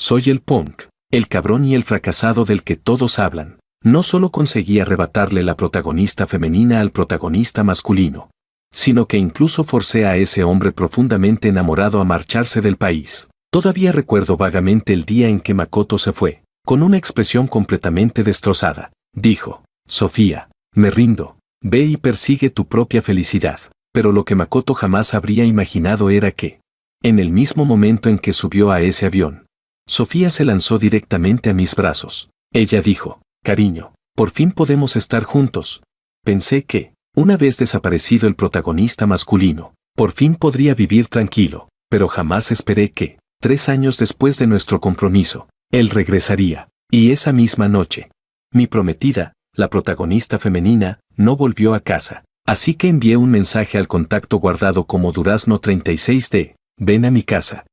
Soy el punk, el cabrón y el fracasado del que todos hablan. No solo conseguí arrebatarle la protagonista femenina al protagonista masculino, sino que incluso forcé a ese hombre profundamente enamorado a marcharse del país. Todavía recuerdo vagamente el día en que Makoto se fue, con una expresión completamente destrozada. Dijo: Sofía, me rindo, ve y persigue tu propia felicidad. Pero lo que Makoto jamás habría imaginado era que, en el mismo momento en que subió a ese avión, Sofía se lanzó directamente a mis brazos. Ella dijo: cariño, por fin podemos estar juntos. Pensé que, una vez desaparecido el protagonista masculino, por fin podría vivir tranquilo, pero jamás esperé que, 3 años después de nuestro compromiso, él regresaría. Y esa misma noche, mi prometida, la protagonista femenina, no volvió a casa. Así que envié un mensaje al contacto guardado como Durazno 36 de: ven a mi casa.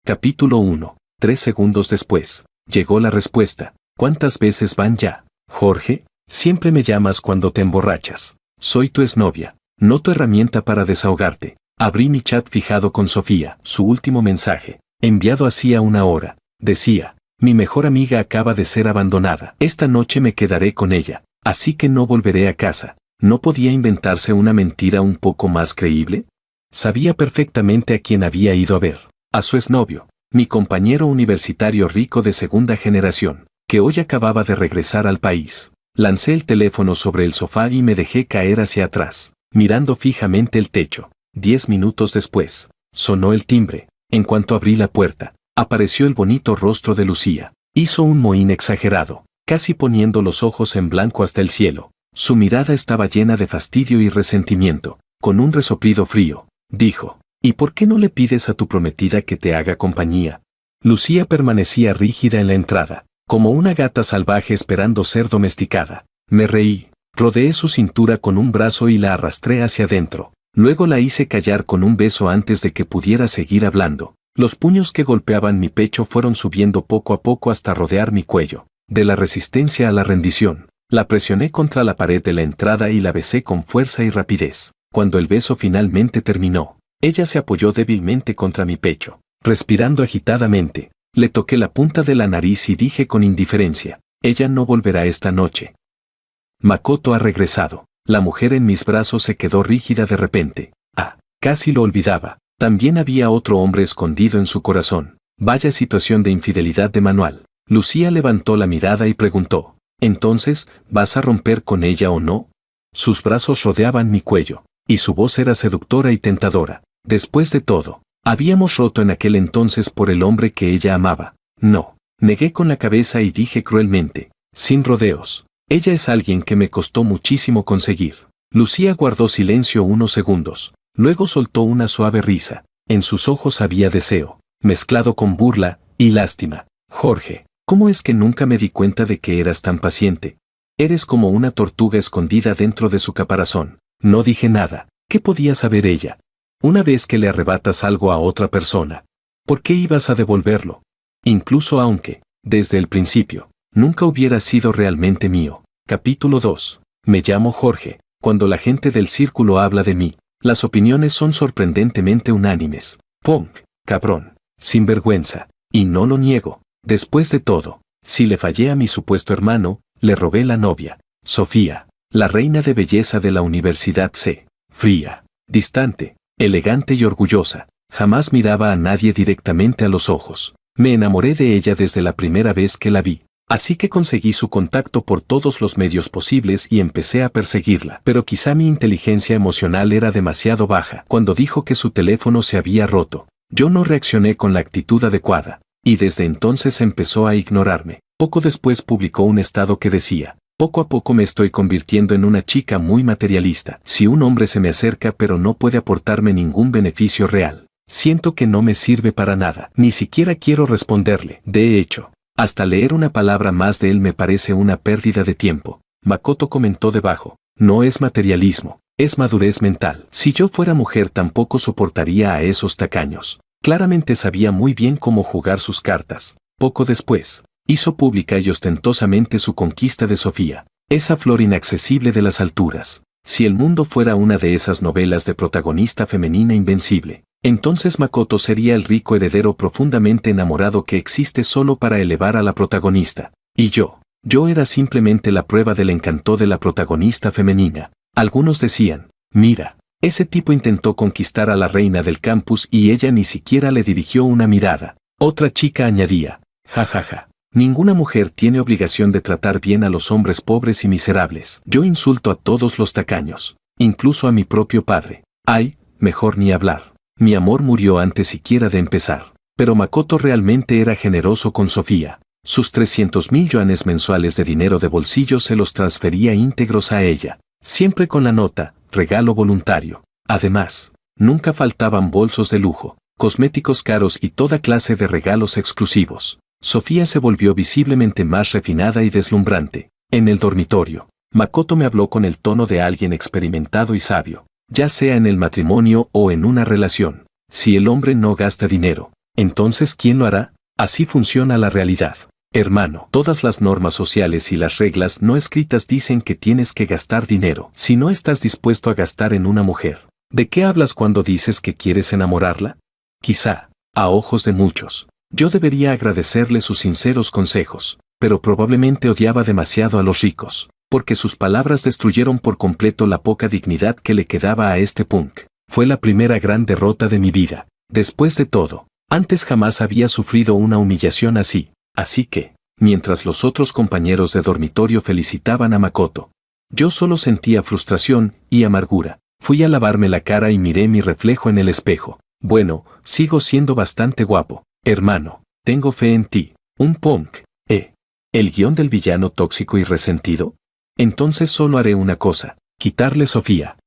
Capítulo 1. 3 segundos después, llegó la respuesta: ¿cuántas veces van ya? Jorge, siempre me llamas cuando te emborrachas. Soy tu exnovia, no tu herramienta para desahogarte. Abrí mi chat fijado con Sofía. Su último mensaje, enviado hacía 1 hora, decía: mi mejor amiga acaba de ser abandonada. Esta noche me quedaré con ella, así que no volveré a casa. ¿No podía inventarse una mentira un poco más creíble? Sabía perfectamente a quién había ido a ver. A su exnovio, mi compañero universitario rico de segunda generación, que hoy acababa de regresar al país. Lancé el teléfono sobre el sofá y me dejé caer hacia atrás, mirando fijamente el techo. 10 minutos después, sonó el timbre. En cuanto abrí la puerta, apareció el bonito rostro de Lucía. Hizo un mohín exagerado, casi poniendo los ojos en blanco hasta el cielo. Su mirada estaba llena de fastidio y resentimiento. Con un resoplido frío, dijo: ¿y por qué no le pides a tu prometida que te haga compañía? Lucía permanecía rígida en la entrada, como una gata salvaje esperando ser domesticada. Me reí, rodeé su cintura con un brazo y la arrastré hacia adentro. Luego la hice callar con un beso antes de que pudiera seguir hablando. Los puños que golpeaban mi pecho fueron subiendo poco a poco hasta rodear mi cuello. De la resistencia a la rendición, la presioné contra la pared de la entrada y la besé con fuerza y rapidez. Cuando el beso finalmente terminó, ella se apoyó débilmente contra mi pecho. Respirando agitadamente, le toqué la punta de la nariz y dije con indiferencia: ella no volverá esta noche. Makoto ha regresado. La mujer en mis brazos se quedó rígida de repente. Ah, casi lo olvidaba. También había otro hombre escondido en su corazón. Vaya situación de infidelidad de manual. Lucía levantó la mirada y preguntó: ¿entonces, vas a romper con ella o no? Sus brazos rodeaban mi cuello, y su voz era seductora y tentadora. Después de todo, habíamos roto en aquel entonces por el hombre que ella amaba. No, negué con la cabeza y dije cruelmente, sin rodeos: ella es alguien que me costó muchísimo conseguir. Lucía guardó silencio unos segundos, luego soltó una suave risa. En sus ojos había deseo, mezclado con burla y lástima. Jorge, ¿cómo es que nunca me di cuenta de que eras tan paciente? Eres como una tortuga escondida dentro de su caparazón. No dije nada. ¿Qué podía saber ella? Una vez que le arrebatas algo a otra persona, ¿por qué ibas a devolverlo? Incluso aunque, desde el principio, nunca hubiera sido realmente mío. Capítulo 2. Me llamo Jorge. Cuando la gente del círculo habla de mí, las opiniones son sorprendentemente unánimes. Punk, cabrón, sinvergüenza. Y no lo niego. Después de todo, si le fallé a mi supuesto hermano, le robé la novia. Sofía, la reina de belleza de la Universidad C. Fría, distante, elegante y orgullosa. Jamás miraba a nadie directamente a los ojos. Me enamoré de ella desde la primera vez que la vi. Así que conseguí su contacto por todos los medios posibles y empecé a perseguirla. Pero quizá mi inteligencia emocional era demasiado baja. Cuando dijo que su teléfono se había roto, yo no reaccioné con la actitud adecuada, y desde entonces empezó a ignorarme. Poco después publicó un estado que decía: poco a poco me estoy convirtiendo en una chica muy materialista. Si un hombre se me acerca pero no puede aportarme ningún beneficio real, siento que no me sirve para nada. Ni siquiera quiero responderle. De hecho, hasta leer una palabra más de él me parece una pérdida de tiempo. Makoto comentó debajo: no es materialismo, es madurez mental. Si yo fuera mujer tampoco soportaría a esos tacaños. Claramente sabía muy bien cómo jugar sus cartas. Poco después, hizo pública y ostentosamente su conquista de Sofía, esa flor inaccesible de las alturas. Si el mundo fuera una de esas novelas de protagonista femenina invencible, Entonces Makoto sería el rico heredero profundamente enamorado que existe solo para elevar a la protagonista. Y yo era simplemente la prueba del encanto de la protagonista femenina. Algunos decían, mira, ese tipo intentó conquistar a la reina del campus y ella ni siquiera le dirigió una mirada. Otra chica añadía, jajaja, ninguna mujer tiene obligación de tratar bien a los hombres pobres y miserables. Yo insulto a todos los tacaños, incluso a mi propio padre. Ay, mejor ni hablar. Mi amor murió antes siquiera de empezar. Pero Makoto realmente era generoso con Sofía. Sus 300.000 yuanes mensuales de dinero de bolsillo se los transfería íntegros a ella. Siempre con la nota, regalo voluntario. Además, nunca faltaban bolsos de lujo, cosméticos caros y toda clase de regalos exclusivos. Sofía se volvió visiblemente más refinada y deslumbrante. En el dormitorio, Makoto me habló con el tono de alguien experimentado y sabio. Ya sea en el matrimonio o en una relación, si el hombre no gasta dinero, entonces ¿quién lo hará? Así funciona la realidad. Hermano, todas las normas sociales y las reglas no escritas dicen que tienes que gastar dinero si no estás dispuesto a gastar en una mujer. ¿De qué hablas cuando dices que quieres enamorarla? Quizá, a ojos de muchos, yo debería agradecerle sus sinceros consejos, pero probablemente odiaba demasiado a los ricos, porque sus palabras destruyeron por completo la poca dignidad que le quedaba a este punk. Fue la primera gran derrota de mi vida. Después de todo, antes jamás había sufrido una humillación así. Así que, mientras los otros compañeros de dormitorio felicitaban a Makoto, yo solo sentía frustración y amargura. Fui a lavarme la cara y miré mi reflejo en el espejo. Bueno, sigo siendo bastante guapo. Hermano, tengo fe en ti. Un punk. ¿El guión del villano tóxico y resentido? Entonces solo haré una cosa, quitarle Sofía.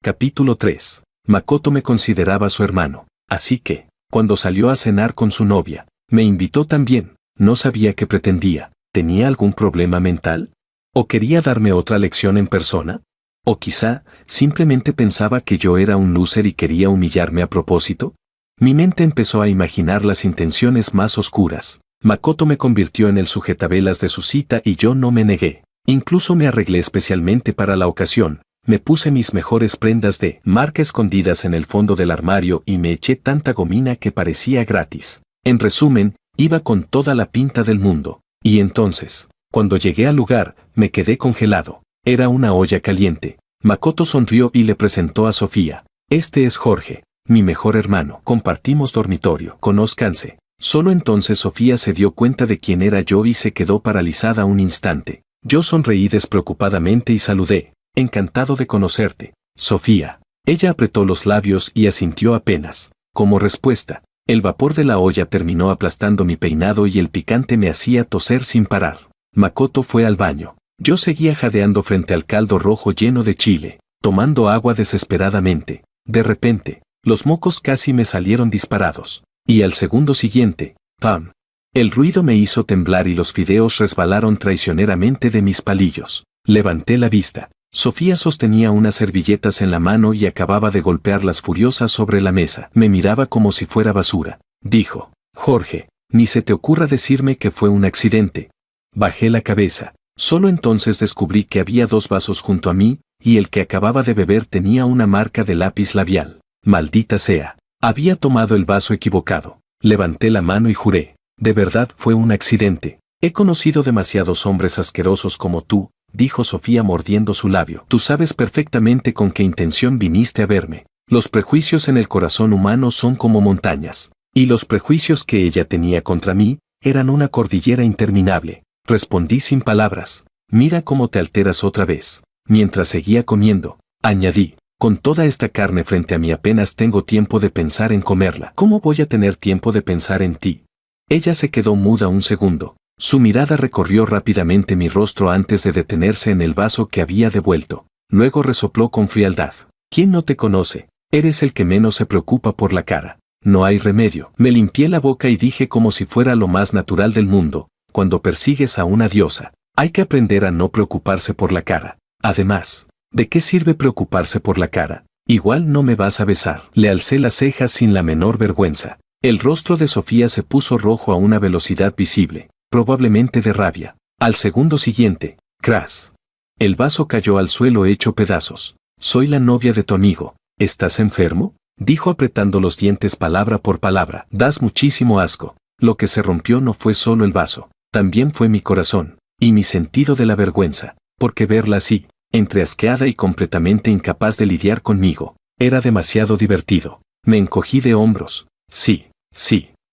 Capítulo 3. Makoto me consideraba su hermano, así que, cuando salió a cenar con su novia, me invitó también. No sabía qué pretendía. ¿Tenía algún problema mental? ¿O quería darme otra lección en persona? ¿O quizá, simplemente pensaba que yo era un loser y quería humillarme a propósito? Mi mente empezó a imaginar las intenciones más oscuras. Makoto me convirtió en el sujetabelas de su cita y yo no me negué. Incluso me arreglé especialmente para la ocasión. Me puse mis mejores prendas de marca escondidas en el fondo del armario y me eché tanta gomina que parecía gratis. En resumen, iba con toda la pinta del mundo. Y entonces, cuando llegué al lugar, me quedé congelado. Era una olla caliente. Makoto sonrió y le presentó a Sofía. Este es Jorge, mi mejor hermano. Compartimos dormitorio. Conózcanse. Solo entonces Sofía se dio cuenta de quién era yo y se quedó paralizada un instante. Yo sonreí despreocupadamente y saludé. Encantado de conocerte, Sofía. Ella apretó los labios y asintió apenas. Como respuesta, el vapor de la olla terminó aplastando mi peinado y el picante me hacía toser sin parar. Makoto fue al baño. Yo seguía jadeando frente al caldo rojo lleno de chile, tomando agua desesperadamente. De repente, los mocos casi me salieron disparados. Y al segundo siguiente, ¡pam! El ruido me hizo temblar y los fideos resbalaron traicioneramente de mis palillos. Levanté la vista. Sofía sostenía unas servilletas en la mano y acababa de golpearlas furiosas sobre la mesa. Me miraba como si fuera basura. Dijo, Jorge, ni se te ocurra decirme que fue un accidente. Bajé la cabeza. Solo entonces descubrí que había 2 vasos junto a mí, y el que acababa de beber tenía una marca de lápiz labial. Maldita sea. Había tomado el vaso equivocado. Levanté la mano y juré. De verdad fue un accidente. He conocido demasiados hombres asquerosos como tú, dijo Sofía mordiendo su labio. Tú sabes perfectamente con qué intención viniste a verme. Los prejuicios en el corazón humano son como montañas. Y los prejuicios que ella tenía contra mí eran una cordillera interminable. Respondí sin palabras. Mira cómo te alteras otra vez. Mientras seguía comiendo, añadí. Con toda esta carne frente a mí apenas tengo tiempo de pensar en comerla. ¿Cómo voy a tener tiempo de pensar en ti? Ella se quedó muda un segundo. Su mirada recorrió rápidamente mi rostro antes de detenerse en el vaso que había devuelto. Luego resopló con frialdad. ¿Quién no te conoce? Eres el que menos se preocupa por la cara. No hay remedio. Me limpié la boca y dije como si fuera lo más natural del mundo. Cuando persigues a una diosa, hay que aprender a no preocuparse por la cara. Además, ¿de qué sirve preocuparse por la cara? Igual no me vas a besar. Le alcé las cejas sin la menor vergüenza. El rostro de Sofía se puso rojo a una velocidad visible, probablemente de rabia. Al segundo siguiente, crash. El vaso cayó al suelo hecho pedazos. Soy la novia de tu amigo, ¿Estás enfermo?, dijo apretando los dientes palabra por palabra. Das muchísimo asco. Lo que se rompió no fue solo el vaso, también fue mi corazón, y mi sentido de la vergüenza, porque verla así, entre asqueada y completamente incapaz de lidiar conmigo, era demasiado divertido. Me encogí de hombros. Sí,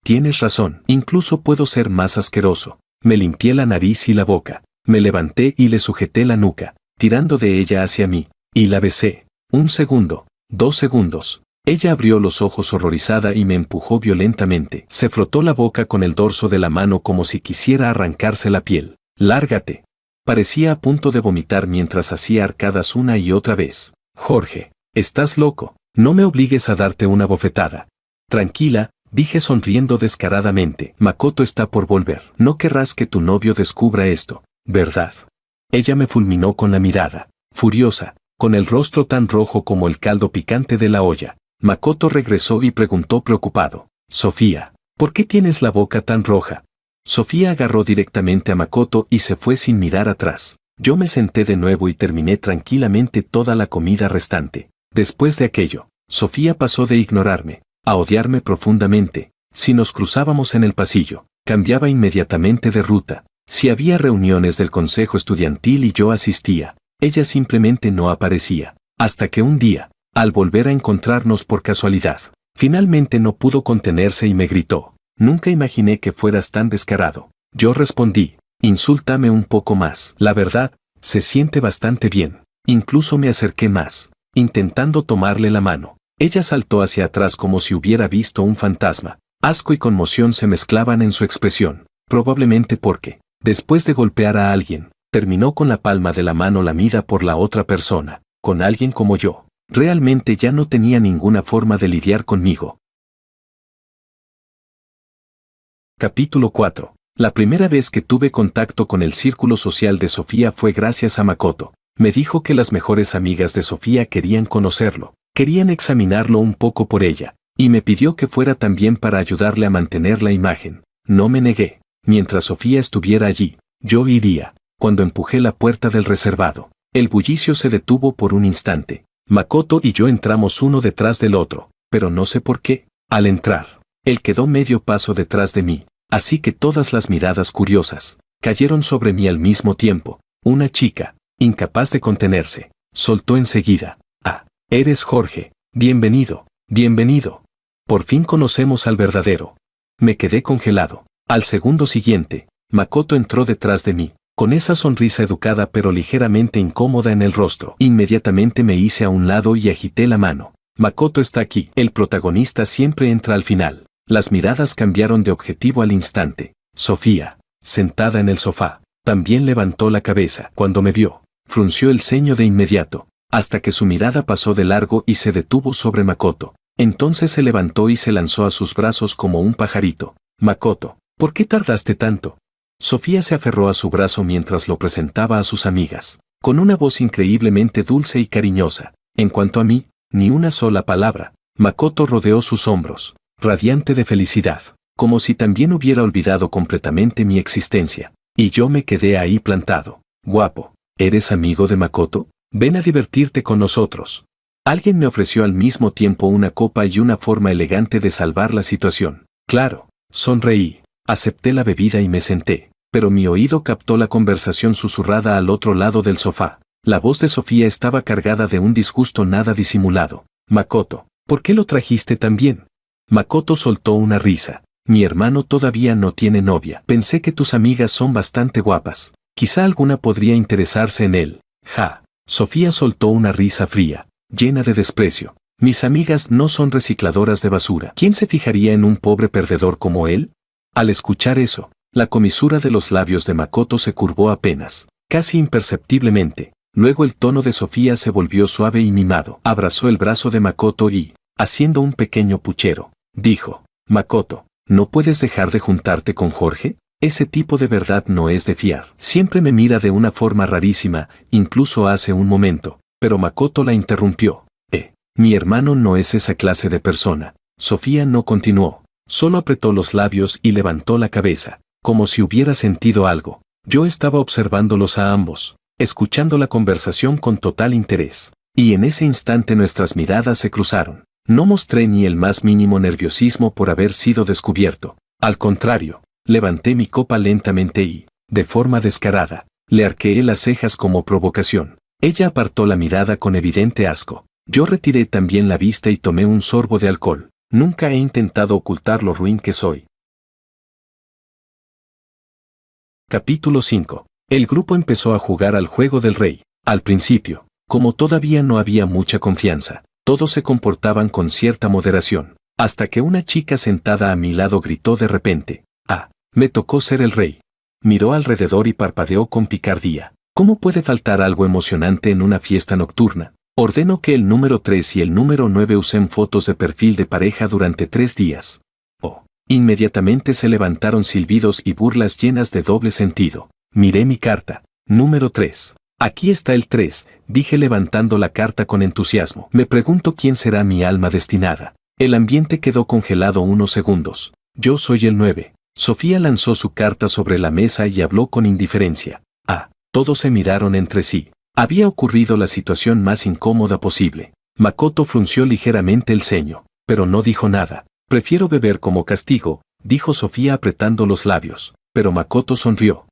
tienes razón, incluso puedo ser más asqueroso. Me limpié la nariz y la boca, me levanté y le sujeté la nuca, tirando de ella hacia mí, y la besé. 1 segundo, 2 segundos. Ella abrió los ojos horrorizada y me empujó violentamente. Se frotó la boca con el dorso de la mano como si quisiera arrancarse la piel. ¡Lárgate! Parecía a punto de vomitar mientras hacía arcadas una y otra vez. Jorge, estás loco, no me obligues a darte una bofetada. Tranquila, dije sonriendo descaradamente. Makoto está por volver. No querrás que tu novio descubra esto, ¿verdad? Ella me fulminó con la mirada, furiosa, con el rostro tan rojo como el caldo picante de la olla. Makoto regresó y preguntó preocupado. Sofía, ¿por qué tienes la boca tan roja? Sofía agarró directamente a Makoto y se fue sin mirar atrás. Yo me senté de nuevo y terminé tranquilamente toda la comida restante. Después de aquello, Sofía pasó de ignorarme a odiarme profundamente. Si nos cruzábamos en el pasillo, cambiaba inmediatamente de ruta. Si había reuniones del consejo estudiantil y yo asistía, ella simplemente no aparecía. Hasta que un día, al volver a encontrarnos por casualidad, finalmente no pudo contenerse y me gritó. Nunca imaginé que fueras tan descarado. Yo respondí, insúltame un poco más. La verdad, se siente bastante bien. Incluso me acerqué más, intentando tomarle la mano. Ella saltó hacia atrás como si hubiera visto un fantasma. Asco y conmoción se mezclaban en su expresión, probablemente porque, después de golpear a alguien, terminó con la palma de la mano lamida por la otra persona. Con alguien como yo, realmente ya no tenía ninguna forma de lidiar conmigo. Capítulo 4. La primera vez que tuve contacto con el círculo social de Sofía fue gracias a Makoto. Me dijo que las mejores amigas de Sofía querían conocerlo, querían examinarlo un poco por ella, y me pidió que fuera también para ayudarle a mantener la imagen. No me negué. Mientras Sofía estuviera allí, yo iría. Cuando empujé la puerta del reservado, el bullicio se detuvo por un instante. Makoto y yo entramos uno detrás del otro, pero no sé por qué. Al entrar, él quedó medio paso detrás de mí, así que todas las miradas curiosas cayeron sobre mí al mismo tiempo. Una chica, incapaz de contenerse, soltó enseguida. Ah, eres Jorge. Bienvenido, bienvenido. Por fin conocemos al verdadero. Me quedé congelado. Al segundo siguiente, Makoto entró detrás de mí, con esa sonrisa educada pero ligeramente incómoda en el rostro. Inmediatamente me hice a un lado y agité la mano. Makoto está aquí. El protagonista siempre entra al final. Las miradas cambiaron de objetivo al instante. Sofía, sentada en el sofá, también levantó la cabeza. Cuando me vio, frunció el ceño de inmediato, hasta que su mirada pasó de largo y se detuvo sobre Makoto. Entonces se levantó y se lanzó a sus brazos como un pajarito. Makoto, ¿por qué tardaste tanto? Sofía se aferró a su brazo mientras lo presentaba a sus amigas, con una voz increíblemente dulce y cariñosa. En cuanto a mí, ni una sola palabra. Makoto rodeó sus hombros, radiante de felicidad, como si también hubiera olvidado completamente mi existencia. Y yo me quedé ahí plantado. Guapo, ¿eres amigo de Makoto? Ven a divertirte con nosotros. Alguien me ofreció al mismo tiempo una copa y una forma elegante de salvar la situación. Claro, sonreí, acepté la bebida y me senté, pero mi oído captó la conversación susurrada al otro lado del sofá. La voz de Sofía estaba cargada de un disgusto nada disimulado. Makoto, ¿por qué lo trajiste tan bien? Makoto soltó una risa. Mi hermano todavía no tiene novia. Pensé que tus amigas son bastante guapas. Quizá alguna podría interesarse en él. Ja. Sofía soltó una risa fría, llena de desprecio. Mis amigas no son recicladoras de basura. ¿Quién se fijaría en un pobre perdedor como él? Al escuchar eso, la comisura de los labios de Makoto se curvó apenas, casi imperceptiblemente. Luego el tono de Sofía se volvió suave y mimado. Abrazó el brazo de Makoto y, haciendo un pequeño puchero, dijo, Makoto, ¿no puedes dejar de juntarte con Jorge? Ese tipo de verdad no es de fiar. Siempre me mira de una forma rarísima, incluso hace un momento. Pero Makoto la interrumpió. Mi hermano no es esa clase de persona. Sofía no continuó. Solo apretó los labios y levantó la cabeza, como si hubiera sentido algo. Yo estaba observándolos a ambos, escuchando la conversación con total interés. Y en ese instante nuestras miradas se cruzaron. No mostré ni el más mínimo nerviosismo por haber sido descubierto. Al contrario, levanté mi copa lentamente y, de forma descarada, le arqueé las cejas como provocación. Ella apartó la mirada con evidente asco. Yo retiré también la vista y tomé un sorbo de alcohol. Nunca he intentado ocultar lo ruin que soy. Capítulo 5. El grupo empezó a jugar al juego del rey. Al principio, como todavía no había mucha confianza, todos se comportaban con cierta moderación, hasta que una chica sentada a mi lado gritó de repente: «Ah, me tocó ser el rey». Miró alrededor y parpadeó con picardía. ¿Cómo puede faltar algo emocionante en una fiesta nocturna? Ordeno que el número 3 y el número 9 usen fotos de perfil de pareja durante 3 días. Oh. Inmediatamente se levantaron silbidos y burlas llenas de doble sentido. Miré mi carta. Número 3. Aquí está el 3, dije levantando la carta con entusiasmo. Me pregunto quién será mi alma destinada. El ambiente quedó congelado unos segundos. Yo soy el 9. Sofía lanzó su carta sobre la mesa y habló con indiferencia. Ah, todos se miraron entre sí. Había ocurrido la situación más incómoda posible. Makoto frunció ligeramente el ceño, pero no dijo nada. Prefiero beber como castigo, dijo Sofía apretando los labios. Pero Makoto sonrió.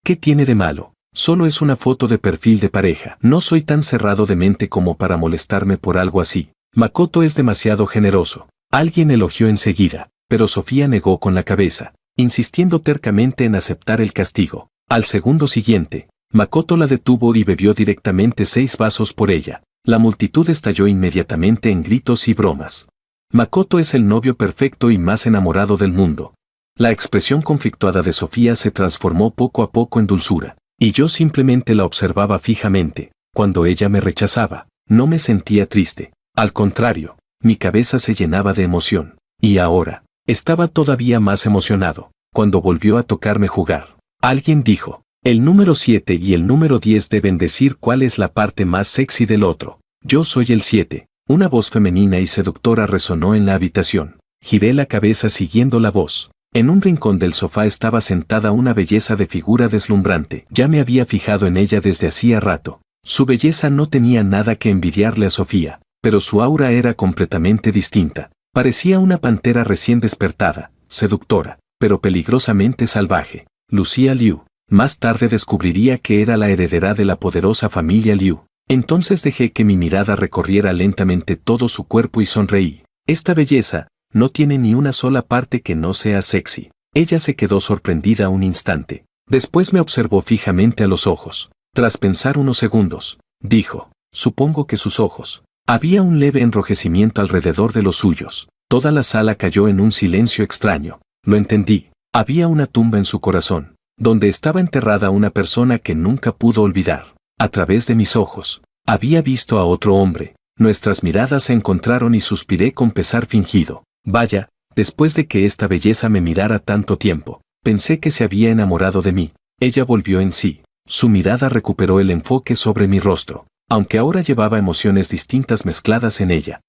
¿Qué tiene de malo? Solo es una foto de perfil de pareja. No soy tan cerrado de mente como para molestarme por algo así. Makoto es demasiado generoso. Alguien elogió enseguida, pero Sofía negó con la cabeza, insistiendo tercamente en aceptar el castigo. Al segundo siguiente, Makoto la detuvo y bebió directamente 6 vasos por ella. La multitud estalló inmediatamente en gritos y bromas. Makoto es el novio perfecto y más enamorado del mundo. La expresión conflictuada de Sofía se transformó poco a poco en dulzura, y yo simplemente la observaba fijamente. Cuando ella me rechazaba, no me sentía triste. Al contrario, mi cabeza se llenaba de emoción. Y ahora, estaba todavía más emocionado, cuando volvió a tocarme jugar. Alguien dijo: «El número 7 y el número 10 deben decir cuál es la parte más sexy del otro». Yo soy el 7. Una voz femenina y seductora resonó en la habitación. Giré la cabeza siguiendo la voz. En un rincón del sofá estaba sentada una belleza de figura deslumbrante. Ya me había fijado en ella desde hacía rato. Su belleza no tenía nada que envidiarle a Sofía, pero su aura era completamente distinta. Parecía una pantera recién despertada, seductora, pero peligrosamente salvaje. Lucía Liu. Más tarde descubriría que era la heredera de la poderosa familia Liu. Entonces dejé que mi mirada recorriera lentamente todo su cuerpo y sonreí. Esta belleza no tiene ni una sola parte que no sea sexy. Ella se quedó sorprendida un instante. Después me observó fijamente a los ojos. Tras pensar unos segundos, dijo: «Supongo que sus ojos». Había un leve enrojecimiento alrededor de los suyos. Toda la sala cayó en un silencio extraño. Lo entendí. Había una tumba en su corazón, donde estaba enterrada una persona que nunca pudo olvidar. A través de mis ojos, había visto a otro hombre. Nuestras miradas se encontraron y suspiré con pesar fingido. Vaya, después de que esta belleza me mirara tanto tiempo, pensé que se había enamorado de mí. Ella volvió en sí. Su mirada recuperó el enfoque sobre mi rostro, aunque ahora llevaba emociones distintas mezcladas en ella.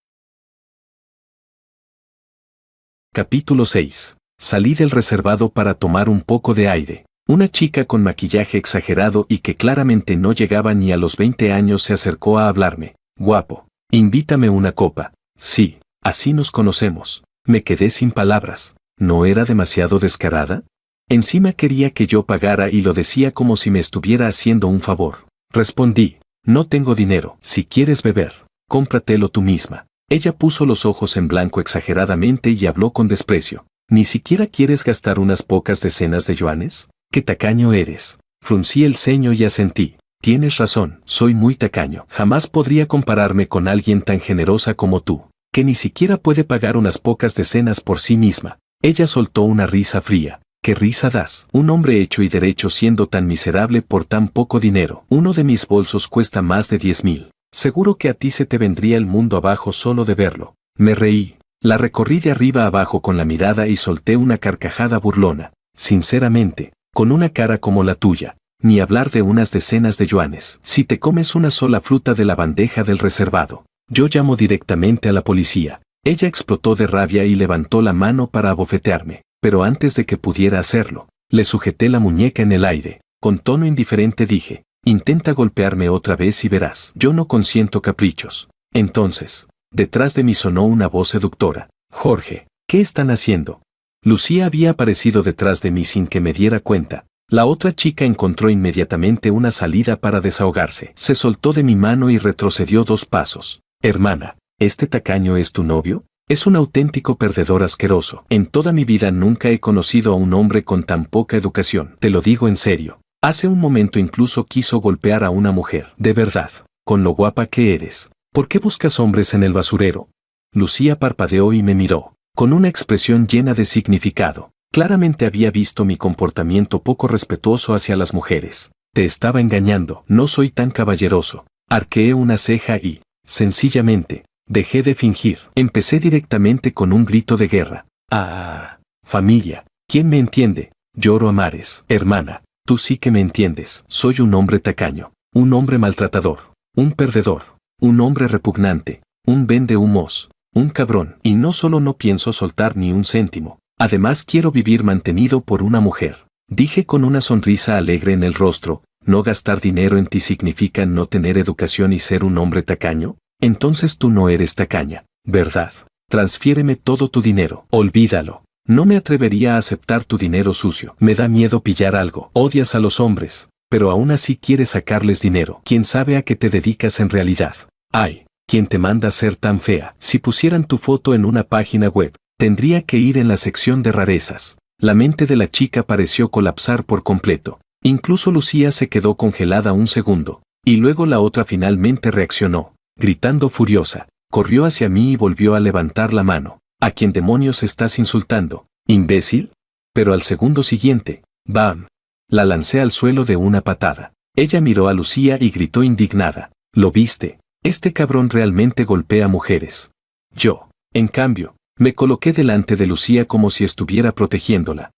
Capítulo 6. Salí del reservado para tomar un poco de aire. Una chica con maquillaje exagerado y que claramente no llegaba ni a los 20 años se acercó a hablarme. «Guapo, invítame una copa». «Sí, así nos conocemos». Me quedé sin palabras. ¿No era demasiado descarada? Encima quería que yo pagara y lo decía como si me estuviera haciendo un favor. Respondí: «No tengo dinero. Si quieres beber, cómpratelo tú misma». Ella puso los ojos en blanco exageradamente y habló con desprecio. «¿Ni siquiera quieres gastar unas pocas decenas de yuanes? ¡Qué tacaño eres!». Fruncí el ceño y asentí. «Tienes razón, soy muy tacaño. Jamás podría compararme con alguien tan generosa como tú, que ni siquiera puede pagar unas pocas decenas por sí misma». Ella soltó una risa fría. «¿Qué risa das? Un hombre hecho y derecho siendo tan miserable por tan poco dinero. Uno de mis bolsos cuesta más de 10,000. Seguro que a ti se te vendría el mundo abajo solo de verlo». Me reí. La recorrí de arriba abajo con la mirada y solté una carcajada burlona. «Sinceramente, con una cara como la tuya, ni hablar de unas decenas de yuanes. Si te comes una sola fruta de la bandeja del reservado, yo llamo directamente a la policía». Ella explotó de rabia y levantó la mano para abofetearme, pero antes de que pudiera hacerlo, le sujeté la muñeca en el aire. Con tono indiferente dije: Intenta golpearme otra vez y verás. Yo no consiento caprichos. Entonces, detrás de mí sonó una voz seductora. Jorge, ¿qué están haciendo? Lucía había aparecido detrás de mí sin que me diera cuenta. La otra chica encontró inmediatamente una salida para desahogarse. Se soltó de mi mano y retrocedió 2 pasos. Hermana, ¿este tacaño es tu novio? Es un auténtico perdedor asqueroso. En toda mi vida nunca he conocido a un hombre con tan poca educación. Te lo digo en serio. Hace un momento incluso quiso golpear a una mujer. De verdad, con lo guapa que eres. ¿Por qué buscas hombres en el basurero? Lucía parpadeó y me miró, con una expresión llena de significado. Claramente había visto mi comportamiento poco respetuoso hacia las mujeres. Te estaba engañando, no soy tan caballeroso. Arqueé una ceja y, sencillamente, dejé de fingir. Empecé directamente con un grito de guerra. Ah, familia, ¿quién me entiende? Lloro a mares. Hermana, tú sí que me entiendes. Soy un hombre tacaño, un hombre maltratador, un perdedor, un hombre repugnante, un vendehumos, un cabrón. Y no solo no pienso soltar ni un céntimo. Además quiero vivir mantenido por una mujer. Dije con una sonrisa alegre en el rostro. ¿No gastar dinero en ti significa no tener educación y ser un hombre tacaño? Entonces tú no eres tacaña, ¿verdad? Transfiéreme todo tu dinero. Olvídalo. No me atrevería a aceptar tu dinero sucio. Me da miedo pillar algo. Odias a los hombres, pero aún así quieres sacarles dinero. ¿Quién sabe a qué te dedicas en realidad? Ay, ¿quién te manda a ser tan fea? Si pusieran tu foto en una página web, tendría que ir en la sección de rarezas. La mente de la chica pareció colapsar por completo. Incluso Lucía se quedó congelada un segundo, y luego la otra finalmente reaccionó, gritando furiosa. Corrió hacia mí y volvió a levantar la mano. ¿A quién demonios estás insultando, imbécil? Pero al segundo siguiente, ¡bam!, la lancé al suelo de una patada. Ella miró a Lucía y gritó indignada. ¿Lo viste? Este cabrón realmente golpea mujeres. Yo, en cambio, me coloqué delante de Lucía como si estuviera protegiéndola.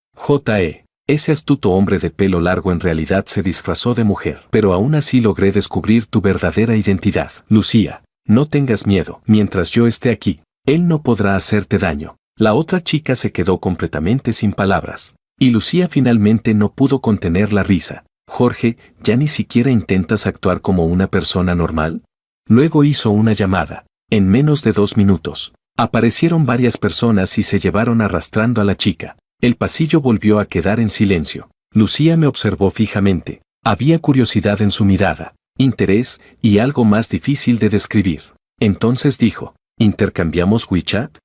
Ese astuto hombre de pelo largo en realidad se disfrazó de mujer. Pero aún así logré descubrir tu verdadera identidad. Lucía, no tengas miedo. Mientras yo esté aquí, él no podrá hacerte daño. La otra chica se quedó completamente sin palabras. Y Lucía finalmente no pudo contener la risa. Jorge, ¿ya ni siquiera intentas actuar como una persona normal? Luego hizo una llamada. En menos de 2 minutos, aparecieron varias personas y se llevaron arrastrando a la chica. El pasillo volvió a quedar en silencio. Lucía me observó fijamente. Había curiosidad en su mirada, interés y algo más difícil de describir. Entonces dijo, ¿intercambiamos WeChat?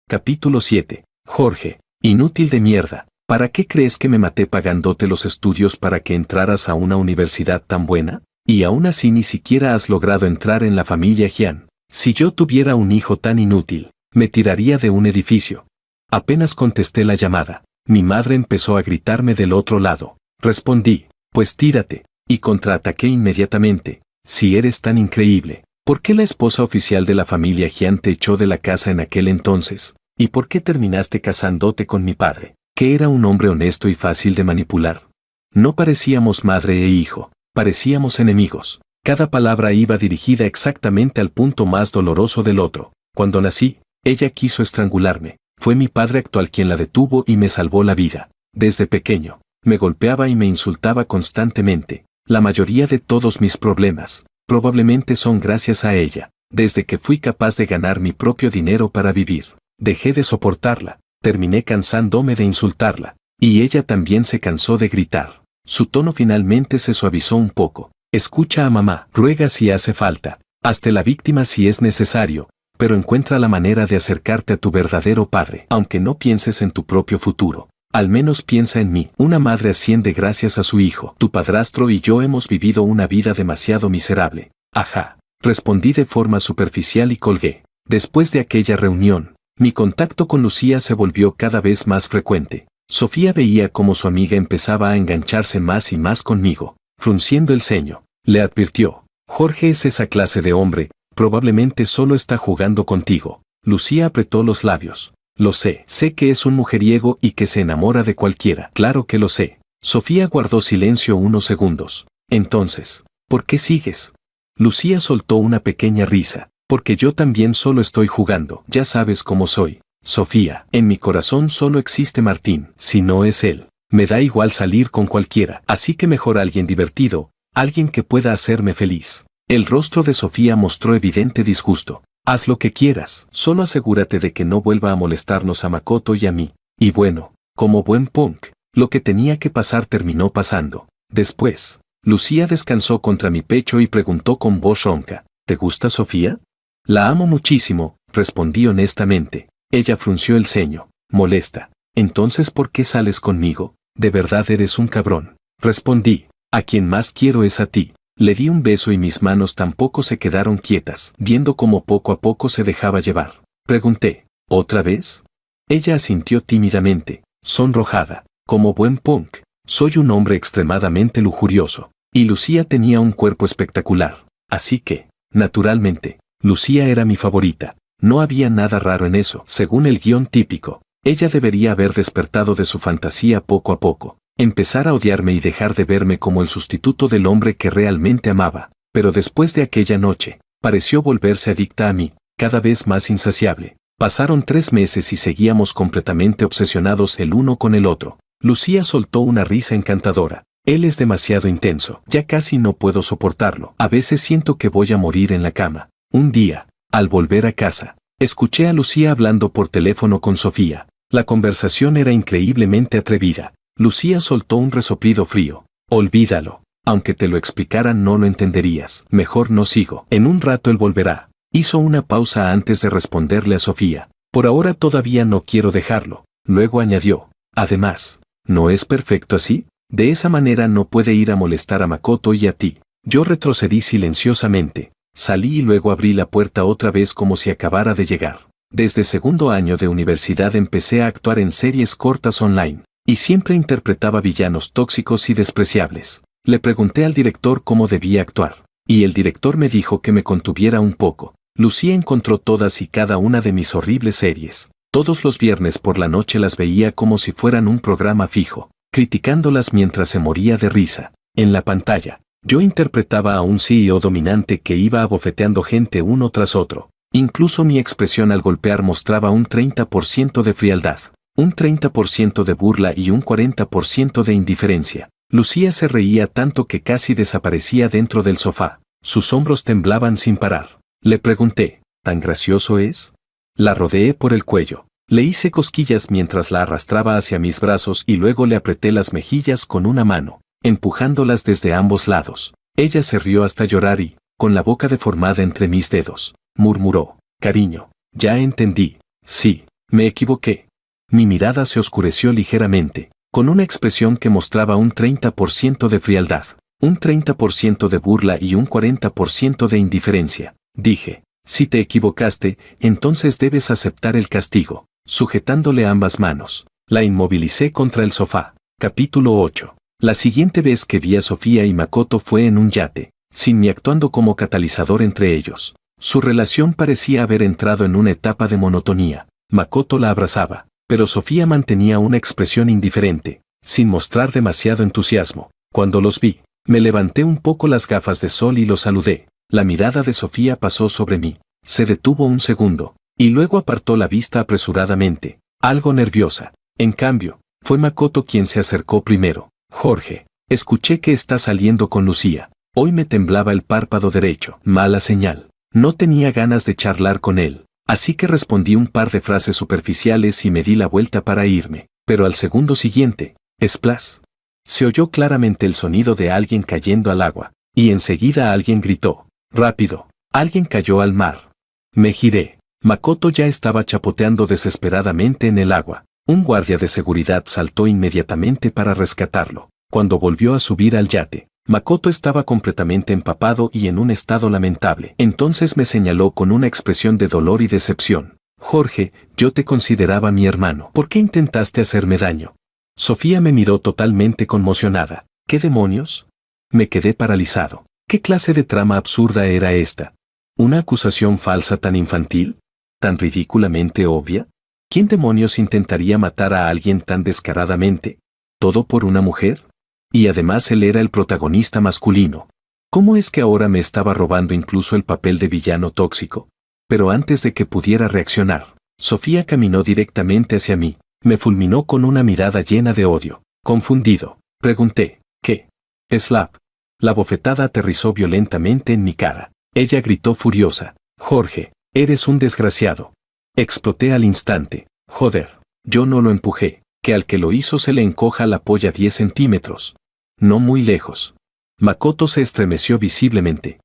Capítulo 7. Jorge, inútil de mierda. ¿Para qué crees que me maté pagándote los estudios para que entraras a una universidad tan buena? Y aún así ni siquiera has logrado entrar en la familia Jian. Si yo tuviera un hijo tan inútil, me tiraría de un edificio. Apenas contesté la llamada, mi madre empezó a gritarme del otro lado. Respondí, pues tírate, y contraataqué inmediatamente. Si eres tan increíble, ¿por qué la esposa oficial de la familia Jian te echó de la casa en aquel entonces? ¿Y por qué terminaste casándote con mi padre, que era un hombre honesto y fácil de manipular? No parecíamos madre e hijo, parecíamos enemigos. Cada palabra iba dirigida exactamente al punto más doloroso del otro. Cuando nací, ella quiso estrangularme. Fue mi padre actual quien la detuvo y me salvó la vida. Desde pequeño, me golpeaba y me insultaba constantemente. La mayoría de todos mis problemas, probablemente son gracias a ella. Desde que fui capaz de ganar mi propio dinero para vivir, dejé de soportarla, terminé cansándome de insultarla, y ella también se cansó de gritar. Su tono finalmente se suavizó un poco. Escucha a mamá, ruega si hace falta, hazte la víctima si es necesario, pero encuentra la manera de acercarte a tu verdadero padre. Aunque no pienses en tu propio futuro, al menos piensa en mí. Una madre asciende gracias a su hijo. Tu padrastro y yo hemos vivido una vida demasiado miserable. Ajá, respondí de forma superficial y colgué. Después de aquella reunión, mi contacto con Lucía se volvió cada vez más frecuente. Sofía veía cómo su amiga empezaba a engancharse más y más conmigo. Frunciendo el ceño, le advirtió, Jorge es esa clase de hombre, probablemente solo está jugando contigo. Lucía apretó los labios. Lo sé que es un mujeriego y que se enamora de cualquiera. Claro que lo sé. Sofía guardó silencio unos segundos. Entonces, ¿por qué sigues? Lucía soltó una pequeña risa. Porque yo también solo estoy jugando. Ya sabes cómo soy, Sofía. En mi corazón solo existe Martín. Si no es él, Me da igual salir con cualquiera, así que mejor alguien divertido, alguien que pueda hacerme feliz. El rostro de Sofía mostró evidente disgusto. Haz lo que quieras, solo asegúrate de que no vuelva a molestarnos a Makoto y a mí. Y bueno, como buen punk, lo que tenía que pasar terminó pasando. Después, Lucía descansó contra mi pecho y preguntó con voz ronca, ¿te gusta Sofía? La amo muchísimo, respondí honestamente. Ella frunció el ceño, molesta. Entonces, ¿por qué sales conmigo? De verdad eres un cabrón. Respondí, a quien más quiero es a ti. Le di un beso y mis manos tampoco se quedaron quietas, viendo cómo poco a poco se dejaba llevar. Pregunté, ¿otra vez? Ella asintió tímidamente, sonrojada. Como buen punk, soy un hombre extremadamente lujurioso. Y Lucía tenía un cuerpo espectacular. Así que, naturalmente, Lucía era mi favorita. No había nada raro en eso, según el guión típico. Ella debería haber despertado de su fantasía poco a poco. Empezar a odiarme y dejar de verme como el sustituto del hombre que realmente amaba. Pero después de aquella noche, pareció volverse adicta a mí, cada vez más insaciable. Pasaron 3 meses y seguíamos completamente obsesionados el uno con el otro. Lucía soltó una risa encantadora. Él es demasiado intenso, ya casi no puedo soportarlo. A veces siento que voy a morir en la cama. Un día, al volver a casa, escuché a Lucía hablando por teléfono con Sofía. La conversación era increíblemente atrevida. Lucía soltó un resoplido frío. Olvídalo. Aunque te lo explicara no lo entenderías. Mejor no sigo. En un rato él volverá. Hizo una pausa antes de responderle a Sofía. Por ahora todavía no quiero dejarlo. Luego añadió. Además, ¿no es perfecto así? De esa manera no puede ir a molestar a Makoto y a ti. Yo retrocedí silenciosamente. Salí y luego abrí la puerta otra vez como si acabara de llegar. Desde segundo año de universidad empecé a actuar en series cortas online. Y siempre interpretaba villanos tóxicos y despreciables. Le pregunté al director cómo debía actuar. Y el director me dijo que me contuviera un poco. Lucía encontró todas y cada una de mis horribles series. Todos los viernes por la noche las veía como si fueran un programa fijo, criticándolas mientras se moría de risa. En la pantalla, yo interpretaba a un CEO dominante que iba abofeteando gente uno tras otro. Incluso mi expresión al golpear mostraba un 30% de frialdad, un 30% de burla y un 40% de indiferencia. Lucía se reía tanto que casi desaparecía dentro del sofá. Sus hombros temblaban sin parar. Le pregunté, ¿tan gracioso es? La rodeé por el cuello. Le hice cosquillas mientras la arrastraba hacia mis brazos y luego le apreté las mejillas con una mano, empujándolas desde ambos lados. Ella se rió hasta llorar y, con la boca deformada entre mis dedos, murmuró, cariño, ya entendí. Sí, me equivoqué. Mi mirada se oscureció ligeramente, con una expresión que mostraba un 30% de frialdad, un 30% de burla y un 40% de indiferencia. Dije, si te equivocaste, entonces debes aceptar el castigo. Sujetándole ambas manos, la inmovilicé contra el sofá. Capítulo 8. La siguiente vez que vi a Sofía y Makoto fue en un yate, sin mí actuando como catalizador entre ellos. Su relación parecía haber entrado en una etapa de monotonía. Makoto la abrazaba, pero Sofía mantenía una expresión indiferente, sin mostrar demasiado entusiasmo. Cuando los vi, me levanté un poco las gafas de sol y los saludé. La mirada de Sofía pasó sobre mí. Se detuvo un segundo, y luego apartó la vista apresuradamente, algo nerviosa. En cambio, fue Makoto quien se acercó primero. Jorge, escuché que está saliendo con Lucía. Hoy me temblaba el párpado derecho. Mala señal. No tenía ganas de charlar con él, así que respondí un par de frases superficiales y me di la vuelta para irme. Pero al segundo siguiente, splash. Se oyó claramente el sonido de alguien cayendo al agua, y enseguida alguien gritó, rápido, alguien cayó al mar. Me giré. Makoto ya estaba chapoteando desesperadamente en el agua. Un guardia de seguridad saltó inmediatamente para rescatarlo. Cuando volvió a subir al yate, Makoto estaba completamente empapado y en un estado lamentable. Entonces me señaló con una expresión de dolor y decepción. Jorge, yo te consideraba mi hermano. ¿Por qué intentaste hacerme daño? Sofía me miró totalmente conmocionada. ¿Qué demonios? Me quedé paralizado. ¿Qué clase de trama absurda era esta? ¿Una acusación falsa tan infantil? ¿Tan ridículamente obvia? ¿Quién demonios intentaría matar a alguien tan descaradamente? ¿Todo por una mujer? Y además él era el protagonista masculino. ¿Cómo es que ahora me estaba robando incluso el papel de villano tóxico? Pero antes de que pudiera reaccionar, Sofía caminó directamente hacia mí, me fulminó con una mirada llena de odio. Confundido, pregunté, ¿qué? Slap. La bofetada aterrizó violentamente en mi cara. Ella gritó furiosa, Jorge, eres un desgraciado. Exploté al instante. Joder, yo no lo empujé, que al que lo hizo se le encoja la polla 10 centímetros. No muy lejos. Makoto se estremeció visiblemente.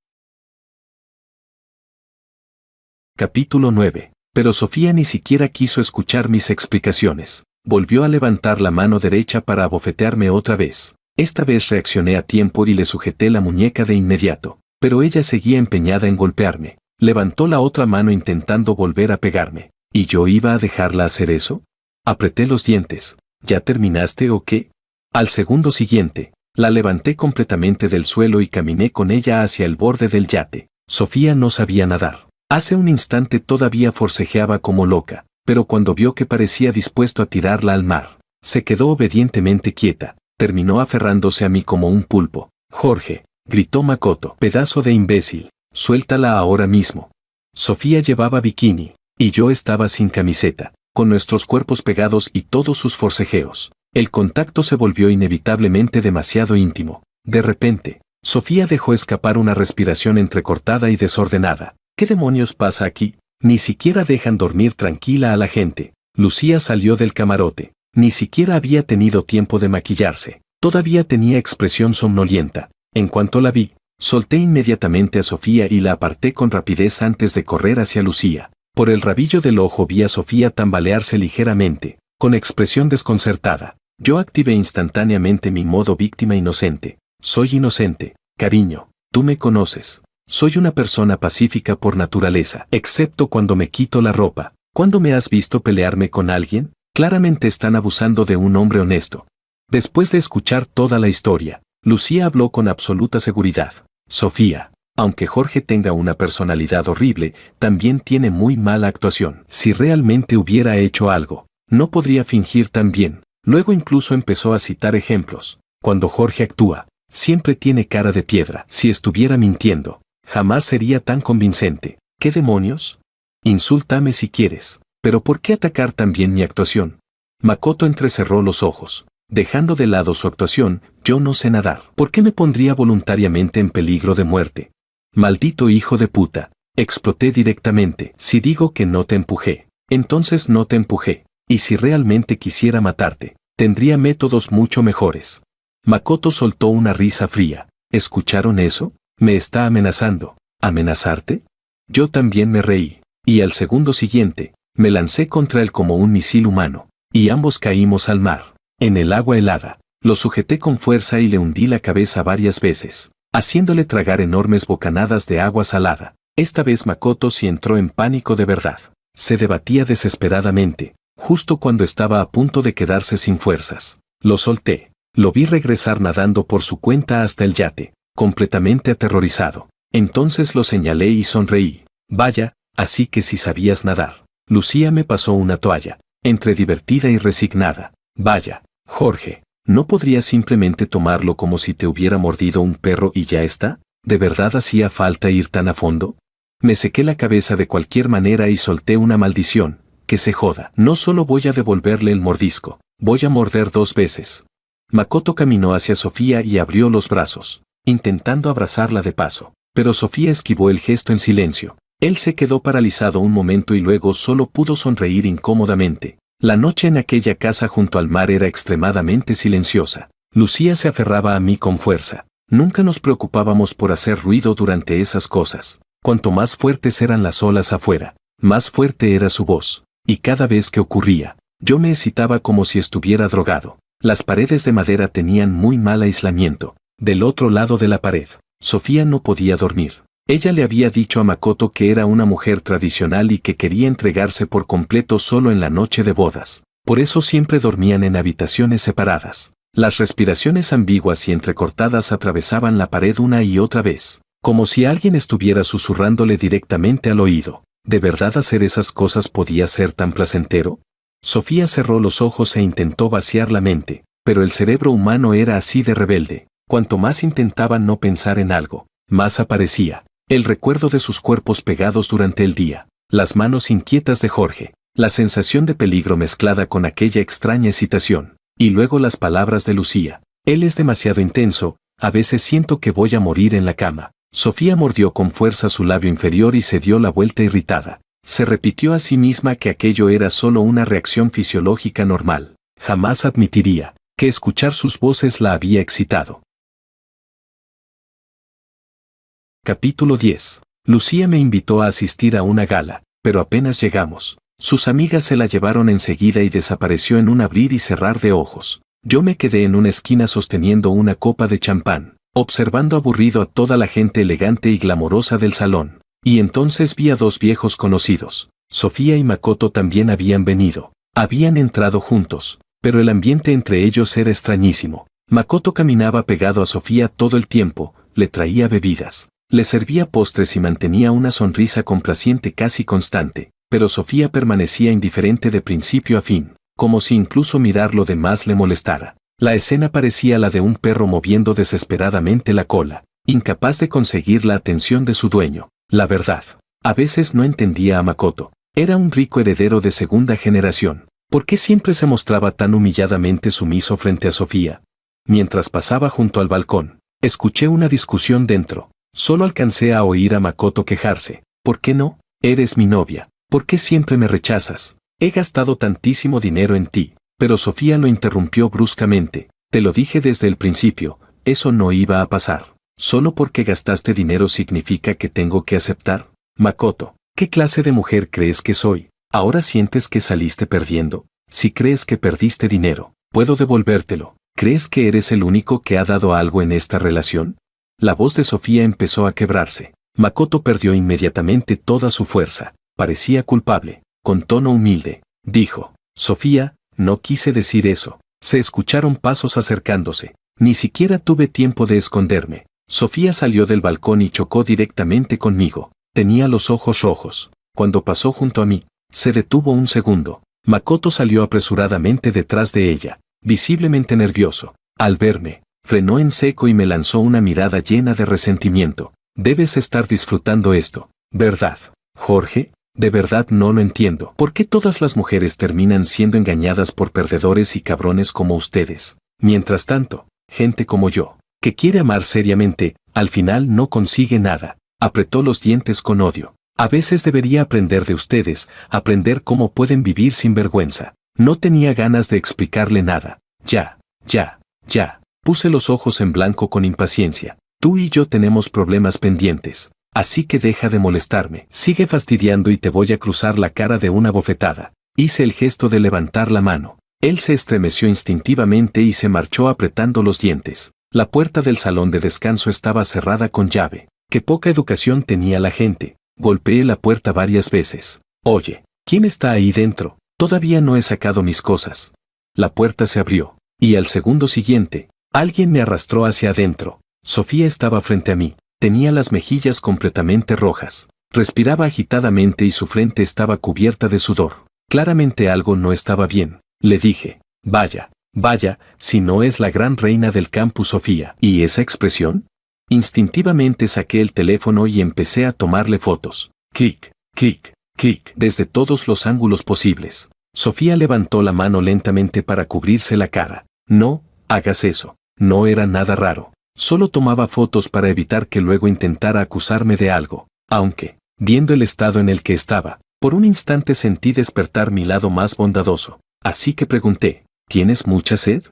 Capítulo 9. Pero Sofía ni siquiera quiso escuchar mis explicaciones. Volvió a levantar la mano derecha para abofetearme otra vez. Esta vez reaccioné a tiempo y le sujeté la muñeca de inmediato. Pero ella seguía empeñada en golpearme. Levantó la otra mano intentando volver a pegarme. ¿Y yo iba a dejarla hacer eso? Apreté los dientes. ¿Ya terminaste o qué? Al segundo siguiente, la levanté completamente del suelo y caminé con ella hacia el borde del yate. Sofía no sabía nadar. Hace un instante todavía forcejeaba como loca, pero cuando vio que parecía dispuesto a tirarla al mar, se quedó obedientemente quieta. Terminó aferrándose a mí como un pulpo. Jorge, gritó Makoto, pedazo de imbécil, suéltala ahora mismo. Sofía llevaba bikini, y yo estaba sin camiseta, con nuestros cuerpos pegados y todos sus forcejeos. El contacto se volvió inevitablemente demasiado íntimo. De repente, Sofía dejó escapar una respiración entrecortada y desordenada. ¿Qué demonios pasa aquí? Ni siquiera dejan dormir tranquila a la gente. Lucía salió del camarote. Ni siquiera había tenido tiempo de maquillarse. Todavía tenía expresión somnolienta. En cuanto la vi, solté inmediatamente a Sofía y la aparté con rapidez antes de correr hacia Lucía. Por el rabillo del ojo vi a Sofía tambalearse ligeramente, con expresión desconcertada. Yo activé instantáneamente mi modo víctima inocente. Soy inocente, cariño, tú me conoces. Soy una persona pacífica por naturaleza, excepto cuando me quito la ropa. ¿Cuándo me has visto pelearme con alguien? Claramente están abusando de un hombre honesto. Después de escuchar toda la historia, Lucía habló con absoluta seguridad. Sofía, aunque Jorge tenga una personalidad horrible, también tiene muy mala actuación. Si realmente hubiera hecho algo, no podría fingir tan bien. Luego incluso empezó a citar ejemplos. Cuando Jorge actúa, siempre tiene cara de piedra. Si estuviera mintiendo, jamás sería tan convincente. ¿Qué demonios? Insúltame si quieres, pero ¿por qué atacar también mi actuación? Makoto entrecerró los ojos. Dejando de lado su actuación, yo no sé nadar. ¿Por qué me pondría voluntariamente en peligro de muerte? Maldito hijo de puta. Exploté directamente. Si digo que no te empujé, entonces no te empujé. Y si realmente quisiera matarte, tendría métodos mucho mejores. Makoto soltó una risa fría. ¿Escucharon eso? Me está amenazando. ¿Amenazarte? Yo también me reí. Y al segundo siguiente, me lancé contra él como un misil humano. Y ambos caímos al mar. En el agua helada, lo sujeté con fuerza y le hundí la cabeza varias veces, haciéndole tragar enormes bocanadas de agua salada. Esta vez Makoto sí entró en pánico de verdad. Se debatía desesperadamente, justo cuando estaba a punto de quedarse sin fuerzas. Lo solté. Lo vi regresar nadando por su cuenta hasta el yate, completamente aterrorizado. Entonces lo señalé y sonreí. Vaya, así que si sabías nadar. Lucía me pasó una toalla, entre divertida y resignada. Vaya, Jorge, ¿no podrías simplemente tomarlo como si te hubiera mordido un perro y ya está? ¿De verdad hacía falta ir tan a fondo? Me sequé la cabeza de cualquier manera y solté una maldición. Que se joda. No solo voy a devolverle el mordisco, voy a morder 2 veces. Makoto caminó hacia Sofía y abrió los brazos, intentando abrazarla de paso. Pero Sofía esquivó el gesto en silencio. Él se quedó paralizado un momento y luego solo pudo sonreír incómodamente. La noche en aquella casa junto al mar era extremadamente silenciosa. Lucía se aferraba a mí con fuerza. Nunca nos preocupábamos por hacer ruido durante esas cosas. Cuanto más fuertes eran las olas afuera, más fuerte era su voz. Y cada vez que ocurría, yo me excitaba como si estuviera drogado. Las paredes de madera tenían muy mal aislamiento. Del otro lado de la pared, Sofía no podía dormir. Ella le había dicho a Makoto que era una mujer tradicional y que quería entregarse por completo solo en la noche de bodas. Por eso siempre dormían en habitaciones separadas. Las respiraciones ambiguas y entrecortadas atravesaban la pared una y otra vez, como si alguien estuviera susurrándole directamente al oído. ¿De verdad hacer esas cosas podía ser tan placentero? Sofía cerró los ojos e intentó vaciar la mente, pero el cerebro humano era así de rebelde. Cuanto más intentaba no pensar en algo, más aparecía. El recuerdo de sus cuerpos pegados durante el día, las manos inquietas de Jorge, la sensación de peligro mezclada con aquella extraña excitación. Y luego las palabras de Lucía. Él es demasiado intenso, a veces siento que voy a morir en la cama. Sofía mordió con fuerza su labio inferior y se dio la vuelta irritada. Se repitió a sí misma que aquello era solo una reacción fisiológica normal. Jamás admitiría que escuchar sus voces la había excitado. Capítulo 10. Lucía me invitó a asistir a una gala, pero apenas llegamos, sus amigas se la llevaron enseguida y desapareció en un abrir y cerrar de ojos. Yo me quedé en una esquina sosteniendo una copa de champán, observando aburrido a toda la gente elegante y glamorosa del salón. Y entonces vi a dos viejos conocidos. Sofía y Makoto también habían venido. Habían entrado juntos, pero el ambiente entre ellos era extrañísimo. Makoto caminaba pegado a Sofía todo el tiempo, le traía bebidas, le servía postres y mantenía una sonrisa complaciente casi constante, pero Sofía permanecía indiferente de principio a fin, como si incluso mirar lo demás le molestara. La escena parecía la de un perro moviendo desesperadamente la cola, incapaz de conseguir la atención de su dueño. La verdad, a veces no entendía a Makoto. Era un rico heredero de segunda generación. ¿Por qué siempre se mostraba tan humilladamente sumiso frente a Sofía? Mientras pasaba junto al balcón, escuché una discusión dentro. Solo alcancé a oír a Makoto quejarse. ¿Por qué no? Eres mi novia. ¿Por qué siempre me rechazas? He gastado tantísimo dinero en ti. Pero Sofía lo interrumpió bruscamente. Te lo dije desde el principio, eso no iba a pasar. ¿Solo porque gastaste dinero significa que tengo que aceptar? Makoto, ¿qué clase de mujer crees que soy? ¿Ahora sientes que saliste perdiendo? Si crees que perdiste dinero, puedo devolvértelo. ¿Crees que eres el único que ha dado algo en esta relación? La voz de Sofía empezó a quebrarse. Makoto perdió inmediatamente toda su fuerza. Parecía culpable. Con tono humilde, dijo, Sofía, no quise decir eso. Se escucharon pasos acercándose. Ni siquiera tuve tiempo de esconderme. Sofía salió del balcón y chocó directamente conmigo. Tenía los ojos rojos. Cuando pasó junto a mí, se detuvo un segundo. Makoto salió apresuradamente detrás de ella, visiblemente nervioso. Al verme, frenó en seco y me lanzó una mirada llena de resentimiento. Debes estar disfrutando esto, ¿verdad, Jorge? De verdad no lo entiendo. ¿Por qué todas las mujeres terminan siendo engañadas por perdedores y cabrones como ustedes? Mientras tanto, gente como yo, que quiere amar seriamente, al final no consigue nada. Apretó los dientes con odio. A veces debería aprender de ustedes, aprender cómo pueden vivir sin vergüenza. No tenía ganas de explicarle nada. Ya. Puse los ojos en blanco con impaciencia. Tú y yo tenemos problemas pendientes. Así que deja de molestarme. Sigue fastidiando y te voy a cruzar la cara de una bofetada. Hice el gesto de levantar la mano. Él se estremeció instintivamente y se marchó apretando los dientes. La puerta del salón de descanso estaba cerrada con llave. Qué poca educación tenía la gente. Golpeé la puerta varias veces. Oye, ¿quién está ahí dentro? Todavía no he sacado mis cosas. La puerta se abrió. Y al segundo siguiente, alguien me arrastró hacia adentro. Sofía estaba frente a mí. Tenía las mejillas completamente rojas. Respiraba agitadamente y su frente estaba cubierta de sudor. Claramente algo no estaba bien. Le dije, vaya, si no es la gran reina del campus Sofía. ¿Y esa expresión? Instintivamente saqué el teléfono y empecé a tomarle fotos. Clic, desde todos los ángulos posibles. Sofía levantó la mano lentamente para cubrirse la cara. No, hagas eso. No era nada raro. Solo tomaba fotos para evitar que luego intentara acusarme de algo. Aunque, viendo el estado en el que estaba, por un instante sentí despertar mi lado más bondadoso. Así que pregunté, ¿tienes mucha sed?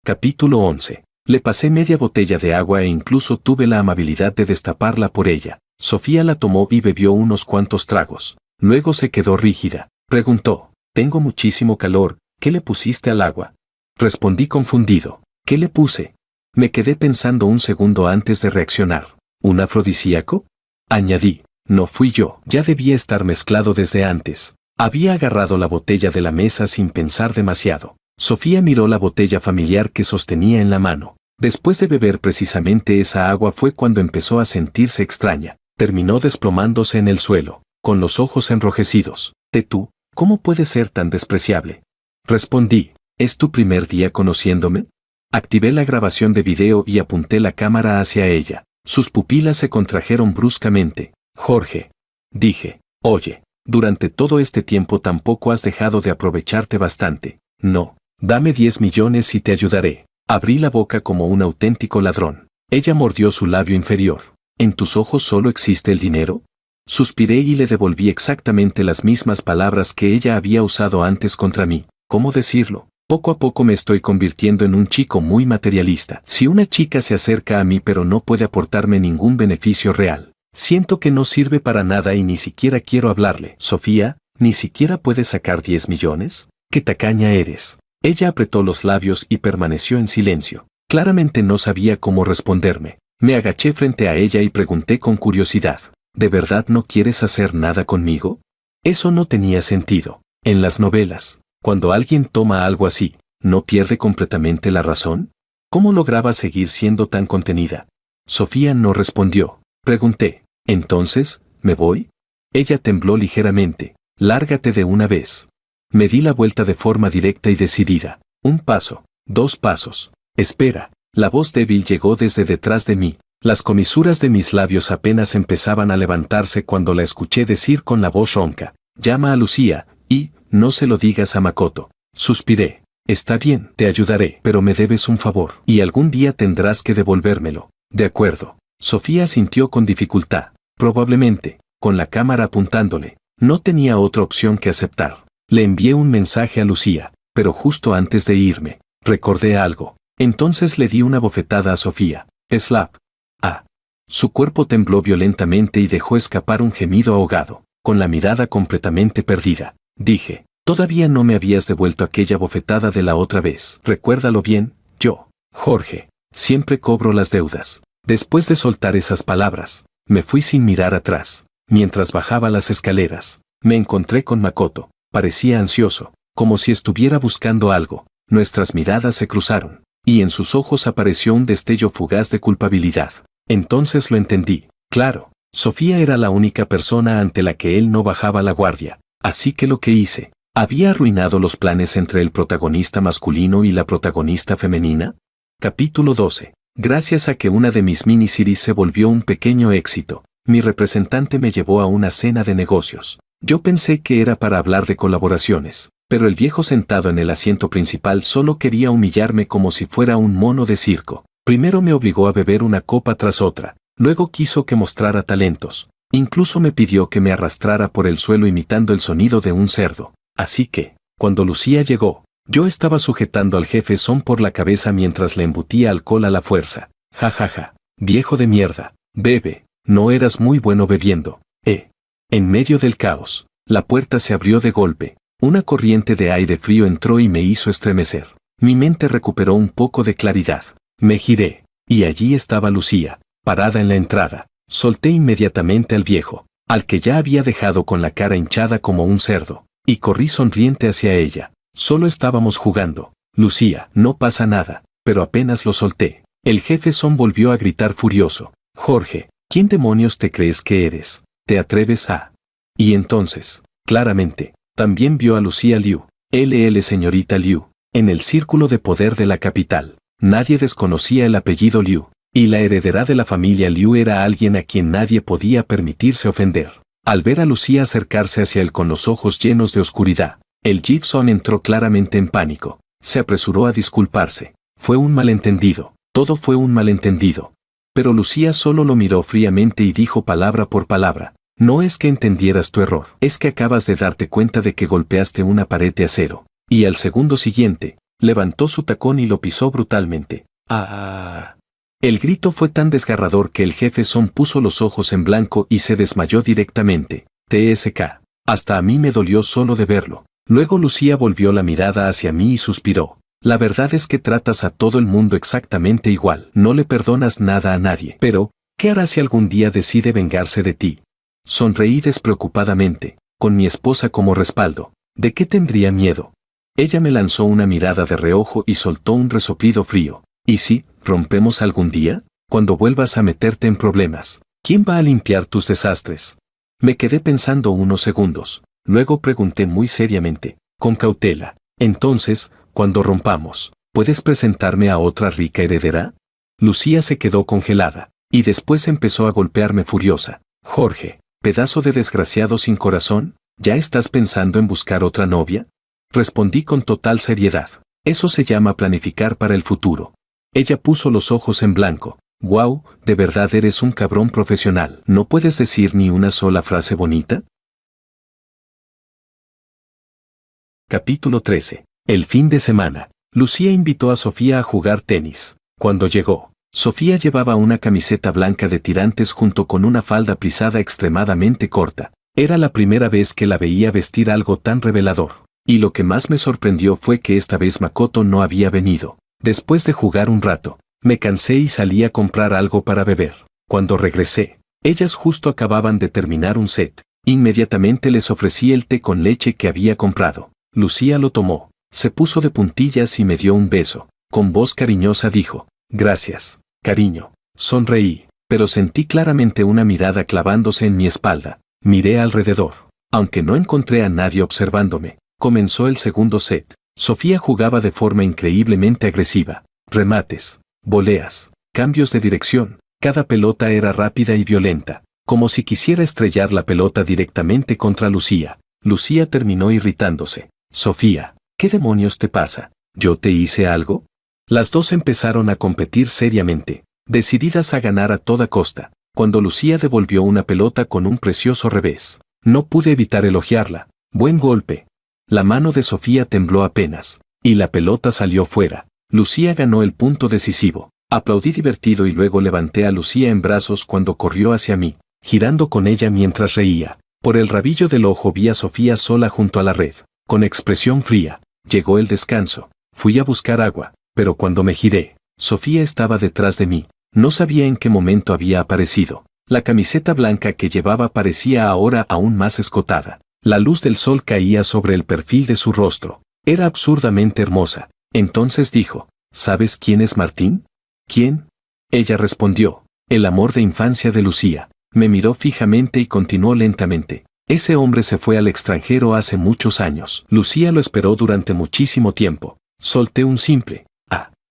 Capítulo 11. Le pasé media botella de agua e incluso tuve la amabilidad de destaparla por ella. Sofía la tomó y bebió unos cuantos tragos. Luego se quedó rígida. Preguntó, tengo muchísimo calor, ¿qué le pusiste al agua? Respondí confundido. ¿Qué le puse? Me quedé pensando un segundo antes de reaccionar. ¿Un afrodisíaco? Añadí. No fui yo. Ya debía estar mezclado desde antes. Había agarrado la botella de la mesa sin pensar demasiado. Sofía miró la botella familiar que sostenía en la mano. Después de beber precisamente esa agua fue cuando empezó a sentirse extraña. Terminó desplomándose en el suelo, con los ojos enrojecidos. ¿Tú? ¿Cómo puedes ser tan despreciable? Respondí. ¿Es tu primer día conociéndome? Activé la grabación de video y apunté la cámara hacia ella. Sus pupilas se contrajeron bruscamente. Jorge. Dije. Oye, Durante todo este tiempo tampoco has dejado de aprovecharte bastante. No, dame 10 millones y te ayudaré. Abrí la boca como un auténtico ladrón. Ella mordió su labio inferior. ¿En tus ojos solo existe el dinero? Suspiré y le devolví exactamente las mismas palabras que ella había usado antes contra mí. ¿Cómo decirlo? Poco a poco me estoy convirtiendo en un chico muy materialista. Si una chica se acerca a mí pero no puede aportarme ningún beneficio real, siento que no sirve para nada y ni siquiera quiero hablarle. Sofía, ¿ni siquiera puedes sacar 10 millones? ¡Qué tacaña eres! Ella apretó los labios y permaneció en silencio. Claramente no sabía cómo responderme. Me agaché frente a ella y pregunté con curiosidad. ¿De verdad no quieres hacer nada conmigo? Eso no tenía sentido. En las novelas, cuando alguien toma algo así, ¿no pierde completamente la razón? ¿Cómo lograba seguir siendo tan contenida? Sofía no respondió. Pregunté, ¿entonces, me voy? Ella tembló ligeramente. Lárgate de una vez. Me di la vuelta de forma directa y decidida. 1 paso, 2 pasos. Espera. La voz débil llegó desde detrás de mí. Las comisuras de mis labios apenas empezaban a levantarse cuando la escuché decir con la voz ronca, llama a Lucía, y, no se lo digas a Makoto. Suspiré. Está bien, te ayudaré, pero me debes un favor, y algún día tendrás que devolvérmelo. De acuerdo. Sofía asintió con dificultad. Probablemente, con la cámara apuntándole. No tenía otra opción que aceptar. Le envié un mensaje a Lucía, pero justo antes de irme, recordé algo. Entonces le di una bofetada a Sofía. Slap. Ah. Su cuerpo tembló violentamente y dejó escapar un gemido ahogado, con la mirada completamente perdida. Dije, todavía no me habías devuelto aquella bofetada de la otra vez. Recuérdalo bien, yo, Jorge, siempre cobro las deudas. Después de soltar esas palabras, me fui sin mirar atrás. Mientras bajaba las escaleras, me encontré con Makoto. Parecía ansioso, como si estuviera buscando algo. Nuestras miradas se cruzaron, y en sus ojos apareció un destello fugaz de culpabilidad. Entonces lo entendí. Claro, Sofía era la única persona ante la que él no bajaba la guardia. Así que lo que hice, ¿había arruinado los planes entre el protagonista masculino y la protagonista femenina? Capítulo 12. Gracias a que una de mis miniseries se volvió un pequeño éxito, mi representante me llevó a una cena de negocios. Yo pensé que era para hablar de colaboraciones, pero el viejo sentado en el asiento principal solo quería humillarme como si fuera un mono de circo. Primero me obligó a beber una copa tras otra, luego quiso que mostrara talentos. Incluso me pidió que me arrastrara por el suelo imitando el sonido de un cerdo. Así que, cuando Lucía llegó, yo estaba sujetando al jefe Son por la cabeza mientras le embutía alcohol a la fuerza. Ja ja ja. Viejo de mierda. Bebe. No eras muy bueno bebiendo. En medio del caos, la puerta se abrió de golpe. Una corriente de aire frío entró y me hizo estremecer. Mi mente recuperó un poco de claridad. Me giré, y allí estaba Lucía, parada en la entrada. Solté inmediatamente al viejo, al que ya había dejado con la cara hinchada como un cerdo, y corrí sonriente hacia ella. Solo estábamos jugando. Lucía, no pasa nada, pero apenas lo solté. El jefe Son volvió a gritar furioso. Jorge, ¿quién demonios te crees que eres? ¿Te atreves a...? Y entonces, claramente, también vio a Lucía Liu, señorita Liu, en el círculo de poder de la capital. Nadie desconocía el apellido Liu, y la heredera de la familia Liu era alguien a quien nadie podía permitirse ofender. Al ver a Lucía acercarse hacia él con los ojos llenos de oscuridad, el Gibson entró claramente en pánico. Se apresuró a disculparse. Fue un malentendido. Todo fue un malentendido. Pero Lucía solo lo miró fríamente y dijo palabra por palabra. No es que entendieras tu error, es que acabas de darte cuenta de que golpeaste una pared de acero. Y al segundo siguiente, levantó su tacón y lo pisó brutalmente. ¡Ah! El grito fue tan desgarrador que el jefe Son puso los ojos en blanco y se desmayó directamente. TSK. Hasta a mí me dolió solo de verlo. Luego Lucía volvió la mirada hacia mí y suspiró. La verdad es que tratas a todo el mundo exactamente igual. No le perdonas nada a nadie. Pero, ¿qué hará si algún día decide vengarse de ti? Sonreí despreocupadamente, con mi esposa como respaldo. ¿De qué tendría miedo? Ella me lanzó una mirada de reojo y soltó un resoplido frío. ¿Y si rompemos algún día? Cuando vuelvas a meterte en problemas, ¿quién va a limpiar tus desastres? Me quedé pensando unos segundos. Luego pregunté muy seriamente, con cautela. Entonces, cuando rompamos, ¿puedes presentarme a otra rica heredera? Lucía se quedó congelada, y después empezó a golpearme furiosa. Jorge, pedazo de desgraciado sin corazón, ¿Ya estás pensando en buscar otra novia? Respondí con total seriedad. Eso se llama planificar para el futuro. Ella puso los ojos en blanco. Wow, ¿de verdad eres un cabrón profesional? ¿No puedes decir ni una sola frase bonita? Capítulo 13. El fin de semana. Lucía invitó a Sofía a jugar tenis. Cuando llegó, Sofía llevaba una camiseta blanca de tirantes junto con una falda plisada extremadamente corta. Era la primera vez que la veía vestir algo tan revelador. Y lo que más me sorprendió fue que esta vez Makoto no había venido. Después de jugar un rato, me cansé y salí a comprar algo para beber. Cuando regresé, ellas justo acababan de terminar un set. Inmediatamente les ofrecí el té con leche que había comprado. Lucía lo tomó, se puso de puntillas y me dio un beso. Con voz cariñosa dijo, gracias, cariño. Sonreí, pero sentí claramente una mirada clavándose en mi espalda. Miré alrededor. Aunque no encontré a nadie observándome, comenzó el segundo set. Sofía jugaba de forma increíblemente agresiva. Remates, voleas, cambios de dirección. Cada pelota era rápida y violenta, como si quisiera estrellar la pelota directamente contra Lucía. Lucía terminó irritándose. Sofía, ¿qué demonios te pasa? ¿Yo te hice algo? Las dos empezaron a competir seriamente, decididas a ganar a toda costa, cuando Lucía devolvió una pelota con un precioso revés. No pude evitar elogiarla. Buen golpe. La mano de Sofía tembló apenas, y la pelota salió fuera. Lucía ganó el punto decisivo. Aplaudí divertido y luego levanté a Lucía en brazos cuando corrió hacia mí, girando con ella mientras reía. Por el rabillo del ojo vi a Sofía sola junto a la red, con expresión fría. Llegó el descanso. Fui a buscar agua, pero cuando me giré, Sofía estaba detrás de mí. No sabía en qué momento había aparecido. La camiseta blanca que llevaba parecía ahora aún más escotada. La luz del sol caía sobre el perfil de su rostro. Era absurdamente hermosa. Entonces dijo, ¿sabes quién es Martín? ¿Quién? Ella respondió, el amor de infancia de Lucía. Me miró fijamente y continuó lentamente. Ese hombre se fue al extranjero hace muchos años. Lucía lo esperó durante muchísimo tiempo. Solté un simple,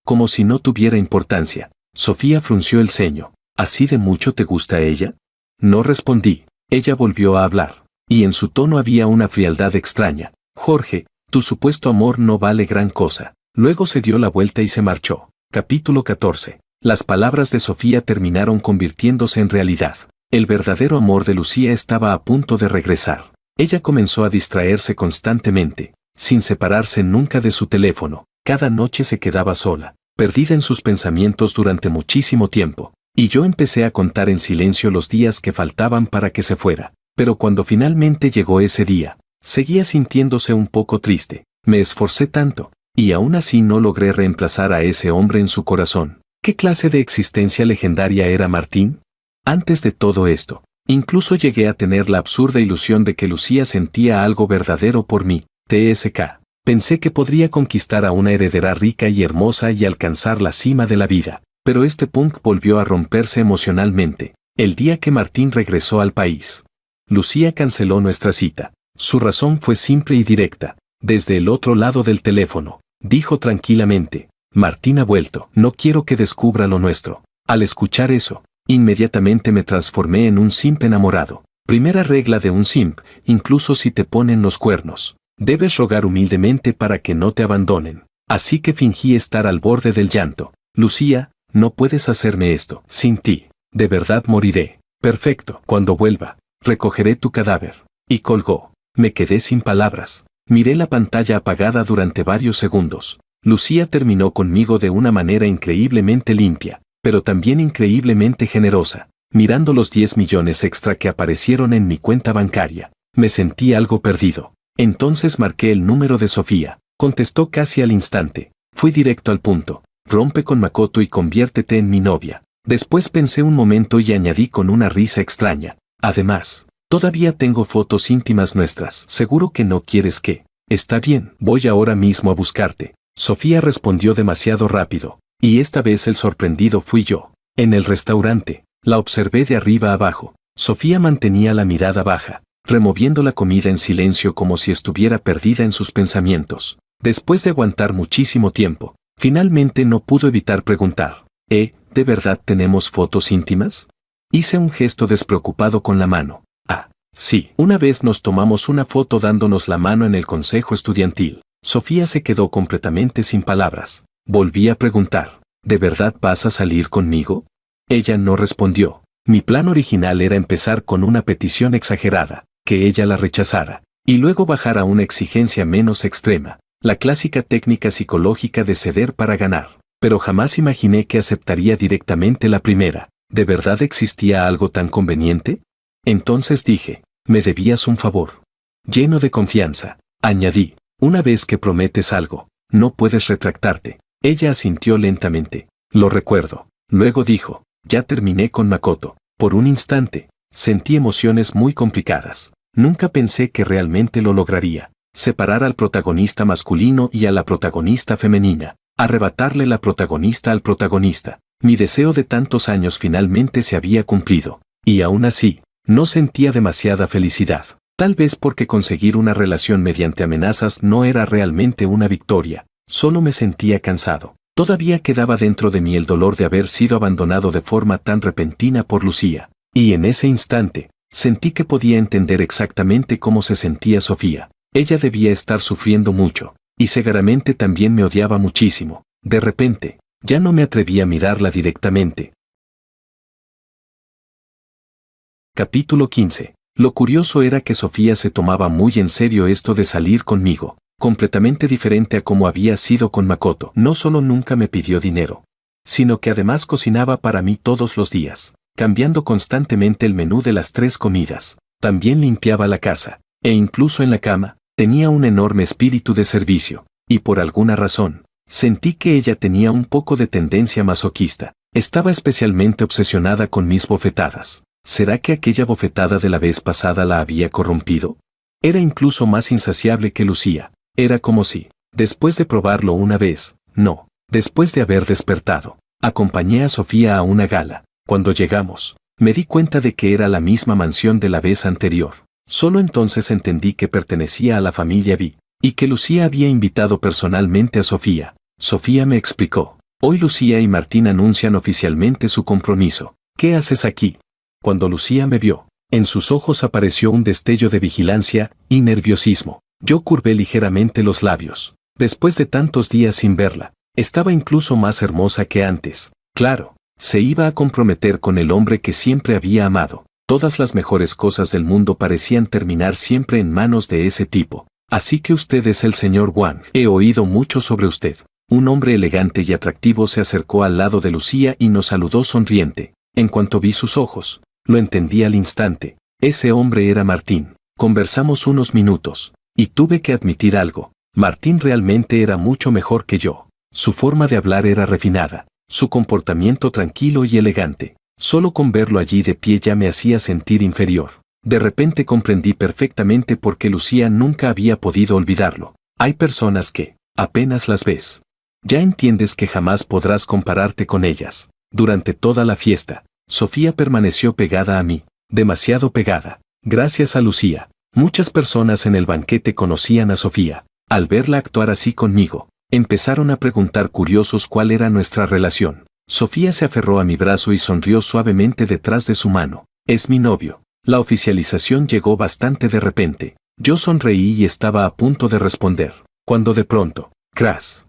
como si no tuviera importancia. Sofía frunció el ceño. ¿Así de mucho te gusta ella? No respondí. Ella volvió a hablar, y en su tono había una frialdad extraña. Jorge, tu supuesto amor no vale gran cosa. Luego se dio la vuelta y se marchó. Capítulo 14. Las palabras de Sofía terminaron convirtiéndose en realidad. El verdadero amor de Lucía estaba a punto de regresar. Ella comenzó a distraerse constantemente, sin separarse nunca de su teléfono. Cada noche se quedaba sola, perdida en sus pensamientos durante muchísimo tiempo. Y yo empecé a contar en silencio los días que faltaban para que se fuera. Pero cuando finalmente llegó ese día, seguía sintiéndose un poco triste. Me esforcé tanto, y aún así no logré reemplazar a ese hombre en su corazón. ¿Qué clase de existencia legendaria era Martín? Antes de todo esto, incluso llegué a tener la absurda ilusión de que Lucía sentía algo verdadero por mí. TSK. Pensé que podría conquistar a una heredera rica y hermosa y alcanzar la cima de la vida. Pero este punk volvió a romperse emocionalmente, el día que Martín regresó al país. Lucía canceló nuestra cita. Su razón fue simple y directa. Desde el otro lado del teléfono, dijo tranquilamente, Martín ha vuelto, no quiero que descubra lo nuestro. Al escuchar eso, inmediatamente me transformé en un simp enamorado. Primera regla de un simp, incluso si te ponen los cuernos, debes rogar humildemente para que no te abandonen. Así que fingí estar al borde del llanto. Lucía, no puedes hacerme esto. Sin ti, de verdad moriré. Perfecto. Cuando vuelva, recogeré tu cadáver. Y colgó. Me quedé sin palabras. Miré la pantalla apagada durante varios segundos. Lucía terminó conmigo de una manera increíblemente limpia, pero también increíblemente generosa. Mirando los 10 millones extra que aparecieron en mi cuenta bancaria, me sentí algo perdido. Entonces marqué el número de Sofía. Contestó casi al instante. Fui directo al punto. Rompe con Makoto y conviértete en mi novia. Después pensé un momento y añadí con una risa extraña. Además, todavía tengo fotos íntimas nuestras. ¿Seguro que no quieres que? Está bien, voy ahora mismo a buscarte. Sofía respondió demasiado rápido, y esta vez el sorprendido fui yo. En el restaurante, la observé de arriba abajo. Sofía mantenía la mirada baja, removiendo la comida en silencio como si estuviera perdida en sus pensamientos. Después de aguantar muchísimo tiempo, finalmente no pudo evitar preguntar, ¿de verdad tenemos fotos íntimas? Hice un gesto despreocupado con la mano. Sí, una vez nos tomamos una foto dándonos la mano en el consejo estudiantil. Sofía se quedó completamente sin palabras. Volví a preguntar, ¿de verdad vas a salir conmigo? Ella no respondió. Mi plan original era empezar con una petición exagerada, que ella la rechazara, y luego bajar a una exigencia menos extrema, la clásica técnica psicológica de ceder para ganar. Pero jamás imaginé que aceptaría directamente la primera. ¿De verdad existía algo tan conveniente? Entonces dije, me debías un favor. Lleno de confianza, añadí, una vez que prometes algo, no puedes retractarte. Ella asintió lentamente. Lo recuerdo. Luego dijo, ya terminé con Makoto. Por un instante, sentí emociones muy complicadas. Nunca pensé que realmente lo lograría. Separar al protagonista masculino y a la protagonista femenina. Arrebatarle la protagonista al protagonista. Mi deseo de tantos años finalmente se había cumplido. Y aún así, no sentía demasiada felicidad. Tal vez porque conseguir una relación mediante amenazas no era realmente una victoria. Solo me sentía cansado. Todavía quedaba dentro de mí el dolor de haber sido abandonado de forma tan repentina por Lucía. Y en ese instante, sentí que podía entender exactamente cómo se sentía Sofía. Ella debía estar sufriendo mucho. Y seguramente también me odiaba muchísimo. De repente, ya no me atreví a mirarla directamente. Capítulo 15. Lo curioso era que Sofía se tomaba muy en serio esto de salir conmigo, completamente diferente a como había sido con Makoto. No solo nunca me pidió dinero, sino que además cocinaba para mí todos los días, cambiando constantemente el menú de las 3 comidas. También limpiaba la casa, e incluso en la cama, tenía un enorme espíritu de servicio, y por alguna razón, sentí que ella tenía un poco de tendencia masoquista. Estaba especialmente obsesionada con mis bofetadas. ¿Será que aquella bofetada de la vez pasada la había corrompido? Era incluso más insaciable que Lucía. Era como si, después de probarlo una vez, no, después de haber despertado, acompañé a Sofía a una gala. Cuando llegamos, me di cuenta de que era la misma mansión de la vez anterior. Solo entonces entendí que pertenecía a la familia B, y que Lucía había invitado personalmente a Sofía. Sofía me explicó, hoy Lucía y Martín anuncian oficialmente su compromiso. ¿Qué haces aquí? Cuando Lucía me vio, en sus ojos apareció un destello de vigilancia y nerviosismo. Yo curvé ligeramente los labios. Después de tantos días sin verla, estaba incluso más hermosa que antes. Claro, se iba a comprometer con el hombre que siempre había amado. Todas las mejores cosas del mundo parecían terminar siempre en manos de ese tipo. Así que usted es el señor Wang. He oído mucho sobre usted. Un hombre elegante y atractivo se acercó al lado de Lucía y nos saludó sonriente. En cuanto vi sus ojos, lo entendí al instante. Ese hombre era Martín. Conversamos unos minutos, y tuve que admitir algo. Martín realmente era mucho mejor que yo. Su forma de hablar era refinada, su comportamiento tranquilo y elegante. Solo con verlo allí de pie ya me hacía sentir inferior. De repente comprendí perfectamente por qué Lucía nunca había podido olvidarlo. Hay personas que, apenas las ves, ya entiendes que jamás podrás compararte con ellas. Durante toda la fiesta, Sofía permaneció pegada a mí, demasiado pegada. Gracias a Lucía, muchas personas en el banquete conocían a Sofía. Al verla actuar así conmigo, empezaron a preguntar curiosos cuál era nuestra relación. Sofía se aferró a mi brazo y sonrió suavemente detrás de su mano. Es mi novio. La oficialización llegó bastante de repente. Yo sonreí y estaba a punto de responder, cuando de pronto, crash.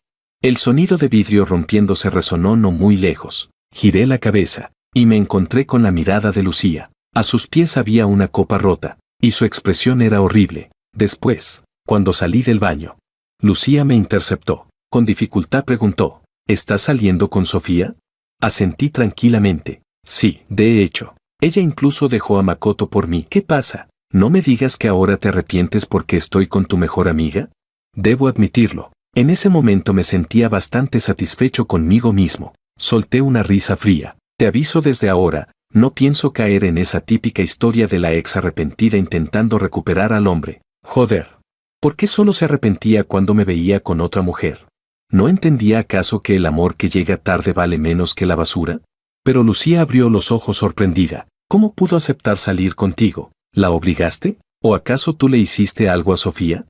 El sonido de vidrio rompiéndose resonó no muy lejos. Giré la cabeza, y me encontré con la mirada de Lucía. A sus pies había una copa rota, y su expresión era horrible. Después, cuando salí del baño, Lucía me interceptó. Con dificultad preguntó, ¿estás saliendo con Sofía? Asentí tranquilamente. Sí, de hecho. Ella incluso dejó a Makoto por mí. ¿Qué pasa? ¿No me digas que ahora te arrepientes porque estoy con tu mejor amiga? Debo admitirlo. En ese momento me sentía bastante satisfecho conmigo mismo. Solté una risa fría. Te aviso desde ahora, no pienso caer en esa típica historia de la ex arrepentida intentando recuperar al hombre. Joder. ¿Por qué solo se arrepentía cuando me veía con otra mujer? ¿No entendía acaso que el amor que llega tarde vale menos que la basura? Pero Lucía abrió los ojos sorprendida. ¿Cómo pudo aceptar salir contigo? ¿La obligaste? ¿O acaso tú le hiciste algo a Sofía?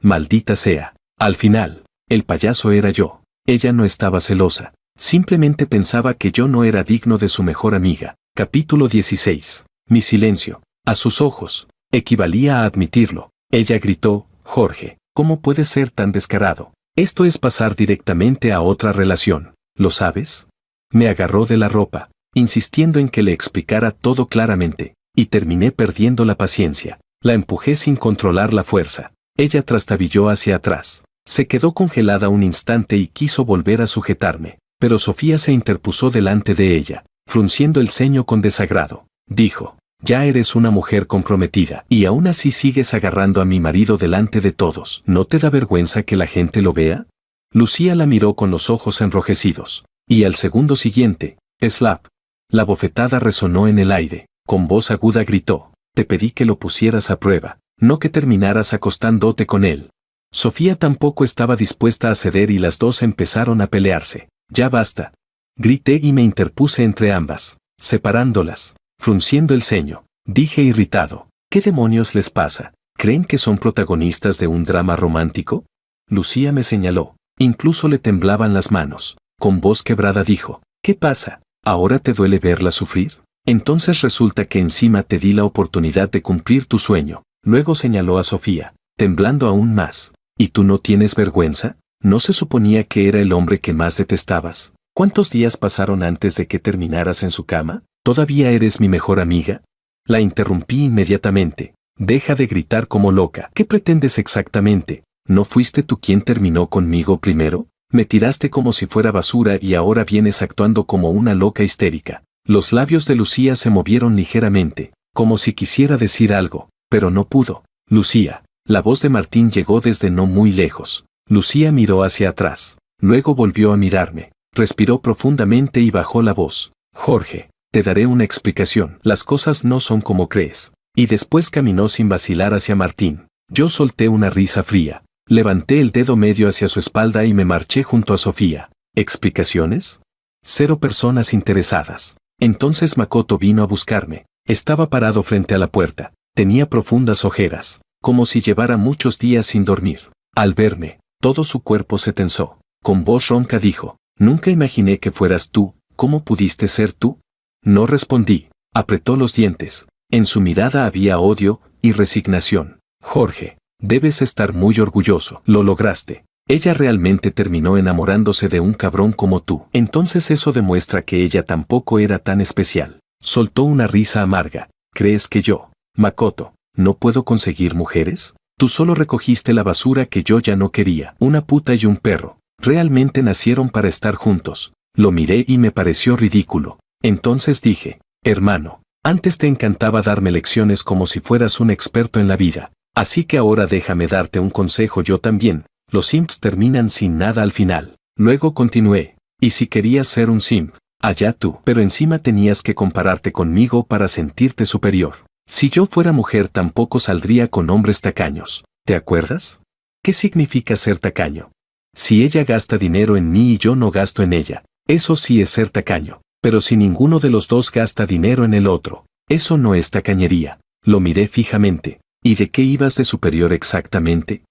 Maldita sea. Al final, el payaso era yo. Ella no estaba celosa. Simplemente pensaba que yo no era digno de su mejor amiga. Capítulo 16. Mi silencio. A sus ojos, Equivalía a admitirlo. Ella gritó, Jorge, ¿cómo puedes ser tan descarado? Esto es pasar directamente a otra relación, ¿lo sabes? Me agarró de la ropa, insistiendo en que le explicara todo claramente, y terminé perdiendo la paciencia. La empujé sin controlar la fuerza. Ella trastabilló hacia atrás. Se quedó congelada un instante y quiso volver a sujetarme, pero Sofía se interpuso delante de ella, frunciendo el ceño con desagrado. Dijo, ya eres una mujer comprometida, y aún así sigues agarrando a mi marido delante de todos. ¿No te da vergüenza que la gente lo vea? Lucía la miró con los ojos enrojecidos, y al segundo siguiente, slap. La bofetada resonó en el aire. Con voz aguda gritó, te pedí que lo pusieras a prueba, no que terminaras acostándote con él. Sofía tampoco estaba dispuesta a ceder y las dos empezaron a pelearse. Ya basta. Grité y me interpuse entre ambas, separándolas, frunciendo el ceño. Dije irritado, ¿qué demonios les pasa? ¿Creen que son protagonistas de un drama romántico? Lucía me señaló, incluso le temblaban las manos. Con voz quebrada dijo, ¿qué pasa? ¿Ahora te duele verla sufrir? Entonces resulta que encima te di la oportunidad de cumplir tu sueño. Luego señaló a Sofía, temblando aún más. ¿Y tú no tienes vergüenza? ¿No se suponía que era el hombre que más detestabas? ¿Cuántos días pasaron antes de que terminaras en su cama? ¿Todavía eres mi mejor amiga? La interrumpí inmediatamente. Deja de gritar como loca. ¿Qué pretendes exactamente? ¿No fuiste tú quien terminó conmigo primero? Me tiraste como si fuera basura y ahora vienes actuando como una loca histérica. Los labios de Lucía se movieron ligeramente, como si quisiera decir algo, pero no pudo. Lucía. La voz de Martín llegó desde no muy lejos. Lucía miró hacia atrás. Luego volvió a mirarme. Respiró profundamente y bajó la voz. Jorge, te daré una explicación. Las cosas no son como crees. Y después caminó sin vacilar hacia Martín. Yo solté una risa fría. Levanté el dedo medio hacia su espalda y me marché junto a Sofía. ¿Explicaciones? 0 personas interesadas. Entonces Makoto vino a buscarme. Estaba parado frente a la puerta. Tenía profundas ojeras, como si llevara muchos días sin dormir. Al verme, todo su cuerpo se tensó. Con voz ronca dijo, nunca imaginé que fueras tú, ¿cómo pudiste ser tú? No respondí. Apretó los dientes. En su mirada había odio y resignación. Jorge, debes estar muy orgulloso. Lo lograste. Ella realmente terminó enamorándose de un cabrón como tú. Entonces eso demuestra que ella tampoco era tan especial. Soltó una risa amarga. ¿Crees que yo, Makoto, no puedo conseguir mujeres? Tú solo recogiste la basura que yo ya no quería. Una puta y un perro. Realmente nacieron para estar juntos. Lo miré y me pareció ridículo. Entonces dije, hermano, antes te encantaba darme lecciones como si fueras un experto en la vida. Así que ahora déjame darte un consejo yo también. Los simps terminan sin nada al final. Luego continué. Y si querías ser un simp, allá tú. Pero encima tenías que compararte conmigo para sentirte superior. Si yo fuera mujer tampoco saldría con hombres tacaños. ¿Te acuerdas? ¿Qué significa ser tacaño? Si ella gasta dinero en mí y yo no gasto en ella, eso sí es ser tacaño. Pero si ninguno de los dos gasta dinero en el otro, eso no es tacañería. Lo miré fijamente. ¿Y de qué ibas de superior exactamente?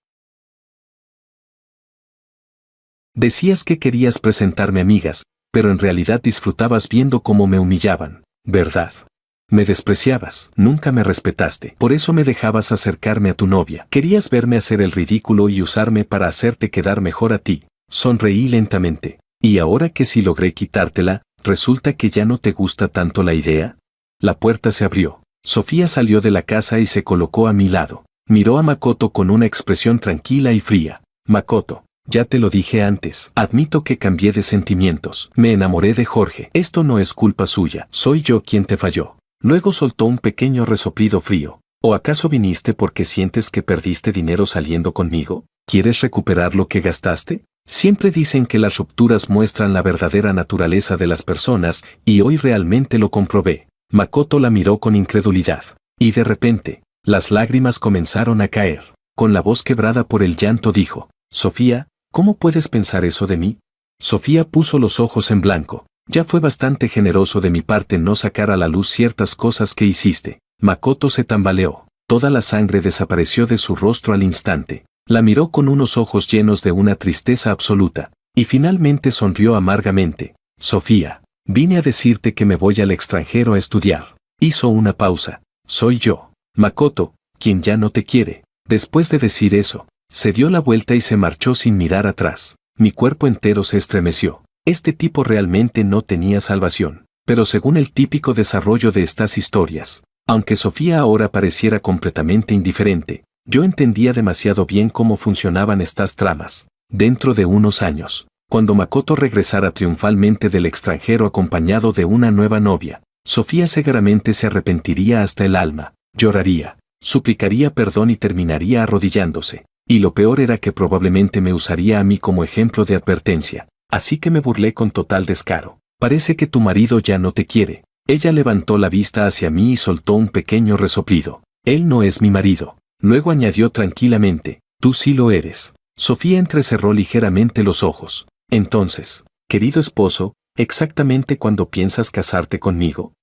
Decías que querías presentarme amigas, pero en realidad disfrutabas viendo cómo me humillaban, ¿verdad? Me despreciabas, nunca me respetaste, por eso me dejabas acercarme a tu novia. Querías verme hacer el ridículo y usarme para hacerte quedar mejor a ti. Sonreí lentamente. ¿Y ahora que sí logré quitártela, resulta que ya no te gusta tanto la idea? La puerta se abrió. Sofía salió de la casa y se colocó a mi lado. Miró a Makoto con una expresión tranquila y fría. Makoto, ya te lo dije antes, admito que cambié de sentimientos. Me enamoré de Jorge. Esto no es culpa suya, soy yo quien te falló. Luego soltó un pequeño resoplido frío. ¿O acaso viniste porque sientes que perdiste dinero saliendo conmigo? ¿Quieres recuperar lo que gastaste? Siempre dicen que las rupturas muestran la verdadera naturaleza de las personas, y hoy realmente lo comprobé. Makoto la miró con incredulidad. Y de repente, las lágrimas comenzaron a caer. Con la voz quebrada por el llanto dijo, Sofía, ¿cómo puedes pensar eso de mí? Sofía puso los ojos en blanco. Ya fue bastante generoso de mi parte no sacar a la luz ciertas cosas que hiciste. Makoto se tambaleó. Toda la sangre desapareció de su rostro al instante. La miró con unos ojos llenos de una tristeza absoluta. Y finalmente sonrió amargamente. Sofía, vine a decirte que me voy al extranjero a estudiar. Hizo una pausa. Soy yo. Makoto, quien ya no te quiere. Después de decir eso, se dio la vuelta y se marchó sin mirar atrás. Mi cuerpo entero se estremeció. Este tipo realmente no tenía salvación. Pero según el típico desarrollo de estas historias, aunque Sofía ahora pareciera completamente indiferente, yo entendía demasiado bien cómo funcionaban estas tramas. Dentro de unos años, cuando Makoto regresara triunfalmente del extranjero acompañado de una nueva novia, Sofía seguramente se arrepentiría hasta el alma, lloraría, suplicaría perdón y terminaría arrodillándose. Y lo peor era que probablemente me usaría a mí como ejemplo de advertencia. Así que me burlé con total descaro. Parece que tu marido ya no te quiere. Ella levantó la vista hacia mí y soltó un pequeño resoplido. Él no es mi marido. Luego añadió tranquilamente, tú sí lo eres. Sofía entrecerró ligeramente los ojos. Entonces, querido esposo, ¿exactamente cuándo piensas casarte conmigo?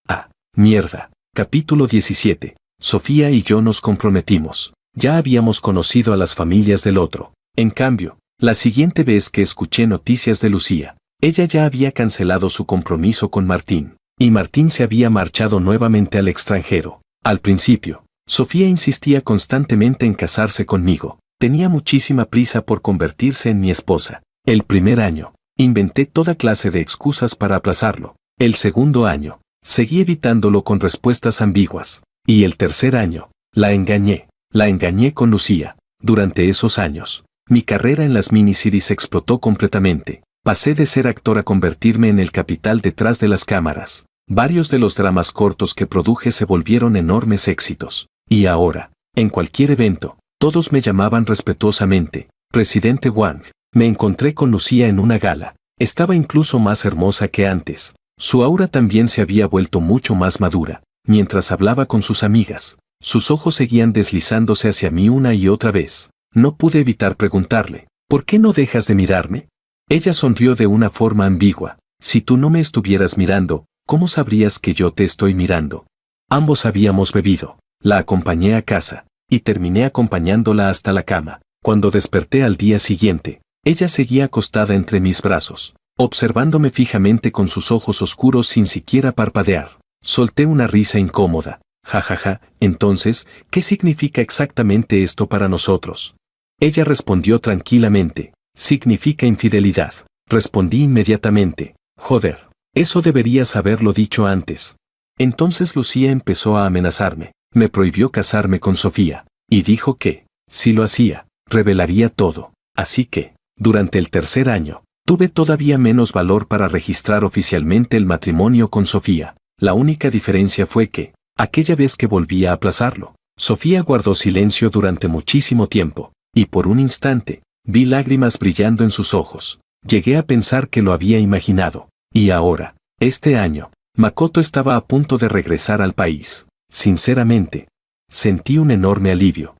Ah, mierda. Capítulo 17. Sofía y yo nos comprometimos. Ya habíamos conocido a las familias del otro. En cambio, la siguiente vez que escuché noticias de Lucía, ella ya había cancelado su compromiso con Martín, y Martín se había marchado nuevamente al extranjero. Al principio, Sofía insistía constantemente en casarse conmigo. Tenía muchísima prisa por convertirse en mi esposa. El primer año, inventé toda clase de excusas para aplazarlo. El segundo año, seguí evitándolo con respuestas ambiguas. Y el tercer año, la engañé. La engañé con Lucía. Durante esos años, mi carrera en las miniseries explotó completamente. Pasé de ser actor a convertirme en el capital detrás de las cámaras. Varios de los dramas cortos que produje se volvieron enormes éxitos. Y ahora, en cualquier evento, todos me llamaban respetuosamente, Presidente Wang. Me encontré con Lucía en una gala. Estaba incluso más hermosa que antes. Su aura también se había vuelto mucho más madura. Mientras hablaba con sus amigas, sus ojos seguían deslizándose hacia mí una y otra vez. No pude evitar preguntarle, ¿por qué no dejas de mirarme? Ella sonrió de una forma ambigua. Si tú no me estuvieras mirando, ¿cómo sabrías que yo te estoy mirando? Ambos habíamos bebido. La acompañé a casa, y terminé acompañándola hasta la cama. Cuando desperté al día siguiente, ella seguía acostada entre mis brazos, observándome fijamente con sus ojos oscuros sin siquiera parpadear. Solté una risa incómoda. Jajaja, entonces, ¿qué significa exactamente esto para nosotros? Ella respondió tranquilamente, significa infidelidad. Respondí inmediatamente, joder, eso deberías haberlo dicho antes. Entonces Lucía empezó a amenazarme, me prohibió casarme con Sofía, y dijo que, si lo hacía, revelaría todo. Así que, durante el tercer año, tuve todavía menos valor para registrar oficialmente el matrimonio con Sofía. La única diferencia fue que, aquella vez que volví a aplazarlo, Sofía guardó silencio durante muchísimo tiempo, y por un instante, vi lágrimas brillando en sus ojos. Llegué a pensar que lo había imaginado. Y ahora, este año, Makoto estaba a punto de regresar al país. Sinceramente, sentí un enorme alivio.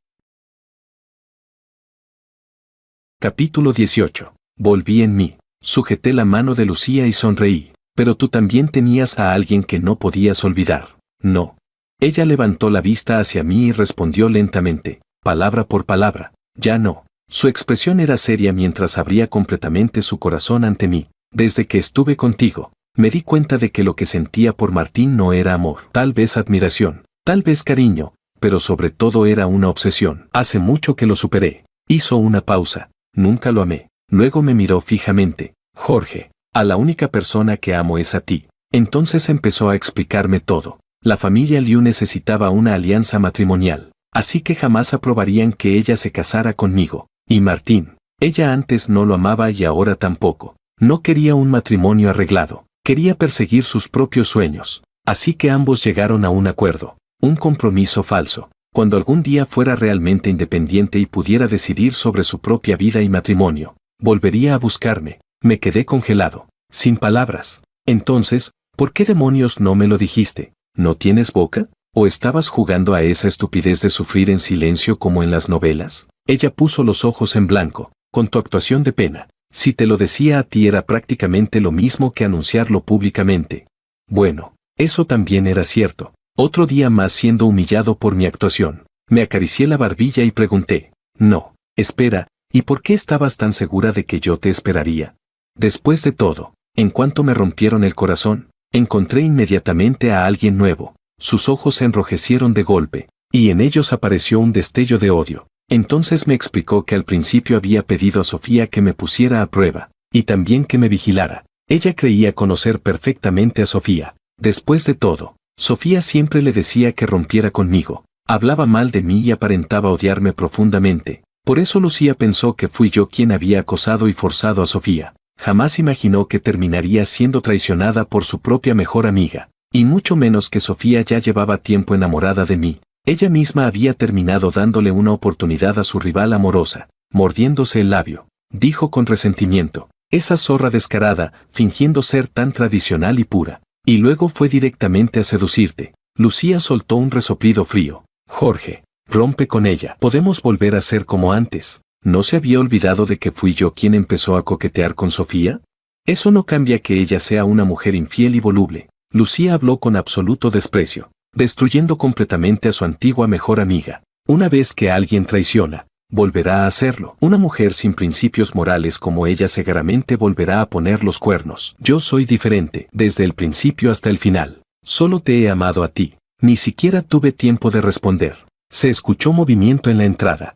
Capítulo 18. Volví en mí. Sujeté la mano de Lucía y sonreí. Pero tú también tenías a alguien que no podías olvidar. No. Ella levantó la vista hacia mí y respondió lentamente, palabra por palabra, ya no. Su expresión era seria mientras abría completamente su corazón ante mí. Desde que estuve contigo, me di cuenta de que lo que sentía por Martín no era amor, tal vez admiración, tal vez cariño, pero sobre todo era una obsesión. Hace mucho que lo superé. Hizo una pausa. Nunca lo amé. Luego me miró fijamente. Jorge, a la única persona que amo es a ti. Entonces empezó a explicarme todo. La familia Liu necesitaba una alianza matrimonial, así que jamás aprobarían que ella se casara conmigo. Y Martín, ella antes no lo amaba y ahora tampoco. No quería un matrimonio arreglado, quería perseguir sus propios sueños. Así que ambos llegaron a un acuerdo, un compromiso falso. Cuando algún día fuera realmente independiente y pudiera decidir sobre su propia vida y matrimonio, volvería a buscarme. Me quedé congelado, sin palabras. Entonces, ¿por qué demonios no me lo dijiste? ¿No tienes boca? ¿O estabas jugando a esa estupidez de sufrir en silencio como en las novelas? Ella puso los ojos en blanco, con tu actuación de pena. Si te lo decía a ti era prácticamente lo mismo que anunciarlo públicamente. Bueno, eso también era cierto. Otro día más siendo humillado por mi actuación. Me acaricié la barbilla y pregunté, no, espera, ¿y por qué estabas tan segura de que yo te esperaría? Después de todo, en cuanto me rompieron el corazón, encontré inmediatamente a alguien nuevo. Sus ojos se enrojecieron de golpe. y en ellos apareció un destello de odio. Entonces me explicó que al principio había pedido a Sofía que me pusiera a prueba, y también que me vigilara. Ella creía conocer perfectamente a Sofía. Después de todo, Sofía siempre le decía que rompiera conmigo. Hablaba mal de mí y aparentaba odiarme profundamente. Por eso Lucía pensó que fui yo quien había acosado y forzado a Sofía. Jamás imaginó que terminaría siendo traicionada por su propia mejor amiga. Y mucho menos que Sofía ya llevaba tiempo enamorada de mí. Ella misma había terminado dándole una oportunidad a su rival amorosa, mordiéndose el labio. Dijo con resentimiento: esa zorra descarada, fingiendo ser tan tradicional y pura. Y luego fue directamente a seducirte. Lucía soltó un resoplido frío. Jorge, rompe con ella. Podemos volver a ser como antes. ¿No se había olvidado de que fui yo quien empezó a coquetear con Sofía? Eso no cambia que ella sea una mujer infiel y voluble. Lucía habló con absoluto desprecio, destruyendo completamente a su antigua mejor amiga. Una vez que alguien traiciona, volverá a hacerlo. Una mujer sin principios morales como ella seguramente volverá a poner los cuernos. Yo soy diferente, desde el principio hasta el final. Solo te he amado a ti. Ni siquiera tuve tiempo de responder. Se escuchó movimiento en la entrada.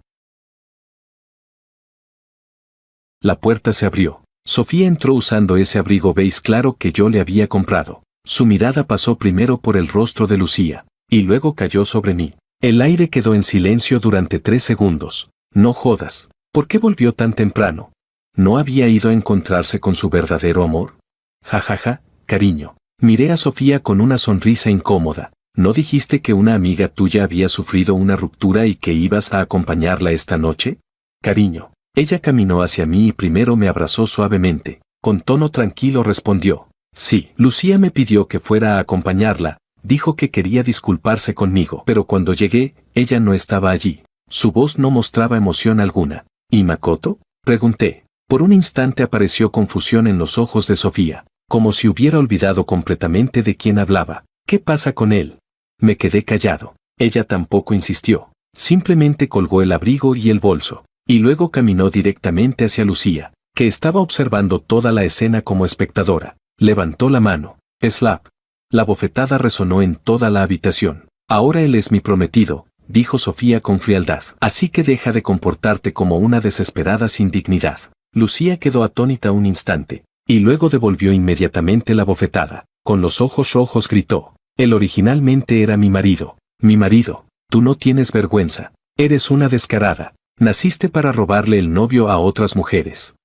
La puerta se abrió. Sofía entró usando ese abrigo beige claro que yo le había comprado. Su mirada pasó primero por el rostro de Lucía, y luego cayó sobre mí. El aire quedó en silencio durante 3 segundos. No jodas. ¿Por qué volvió tan temprano? ¿No había ido a encontrarse con su verdadero amor? Jajaja, cariño. Miré a Sofía con una sonrisa incómoda. ¿No dijiste que una amiga tuya había sufrido una ruptura y que ibas a acompañarla esta noche? Cariño. Ella caminó hacia mí y primero me abrazó suavemente. Con tono tranquilo respondió: sí. Lucía me pidió que fuera a acompañarla. Dijo que quería disculparse conmigo, pero cuando llegué, ella no estaba allí. Su voz no mostraba emoción alguna. ¿Y Makoto? Pregunté. Por un instante apareció confusión en los ojos de Sofía, como si hubiera olvidado completamente de quién hablaba. ¿Qué pasa con él? Me quedé callado. Ella tampoco insistió. Simplemente colgó el abrigo y el bolso, y luego caminó directamente hacia Lucía, que estaba observando toda la escena como espectadora. Levantó la mano. Slap. La bofetada resonó en toda la habitación. Ahora él es mi prometido, dijo Sofía con frialdad. Así que deja de comportarte como una desesperada sin dignidad. Lucía quedó atónita un instante, y luego devolvió inmediatamente la bofetada. Con los ojos rojos gritó: él originalmente era mi marido. Mi marido. Tú no tienes vergüenza. Eres una descarada. Naciste para robarle el novio a otras mujeres.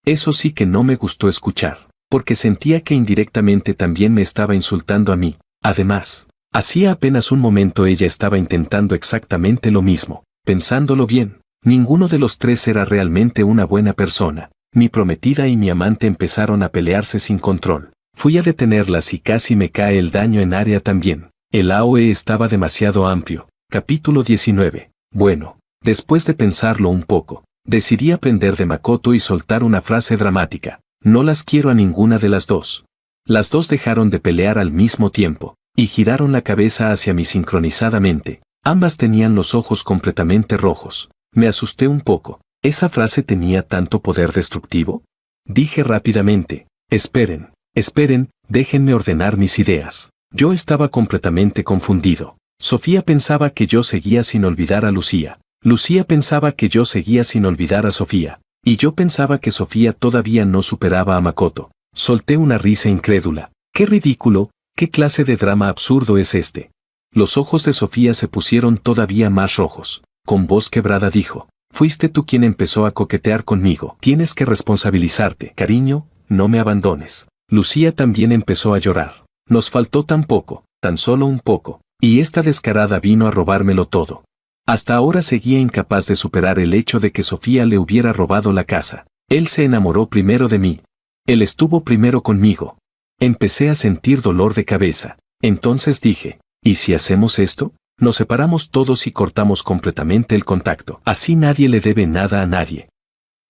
Eso sí que no me gustó escuchar, porque sentía que indirectamente también me estaba insultando a mí. Además, hacía apenas un momento ella estaba intentando exactamente lo mismo. Pensándolo bien, ninguno de los tres era realmente una buena persona. Mi prometida y mi amante empezaron a pelearse sin control. Fui a detenerlas y casi me cae el daño en área también. El AOE estaba demasiado amplio. Capítulo 19. Bueno, después de pensarlo un poco, decidí aprender de Makoto y soltar una frase dramática. No las quiero a ninguna de las dos. Las dos dejaron de pelear al mismo tiempo, y giraron la cabeza hacia mí sincronizadamente. Ambas tenían los ojos completamente rojos. Me asusté un poco. ¿Esa frase tenía tanto poder destructivo? Dije rápidamente: esperen, déjenme ordenar mis ideas. Yo estaba completamente confundido. Sofía pensaba que yo seguía sin olvidar a Lucía. Lucía pensaba que yo seguía sin olvidar a Sofía. Y yo pensaba que Sofía todavía no superaba a Makoto. Solté una risa incrédula. ¡Qué ridículo! ¿Qué clase de drama absurdo es este? Los ojos de Sofía se pusieron todavía más rojos. Con voz quebrada dijo: fuiste tú quien empezó a coquetear conmigo. Tienes que responsabilizarte. Cariño, no me abandones. Lucía también empezó a llorar. Nos faltó tan poco, tan solo un poco, y esta descarada vino a robármelo todo. Hasta ahora seguía incapaz de superar el hecho de que Sofía le hubiera robado la casa. Él se enamoró primero de mí. Él estuvo primero conmigo. Empecé a sentir dolor de cabeza. Entonces dije: ¿y si hacemos esto? Nos separamos todos y cortamos completamente el contacto. Así nadie le debe nada a nadie.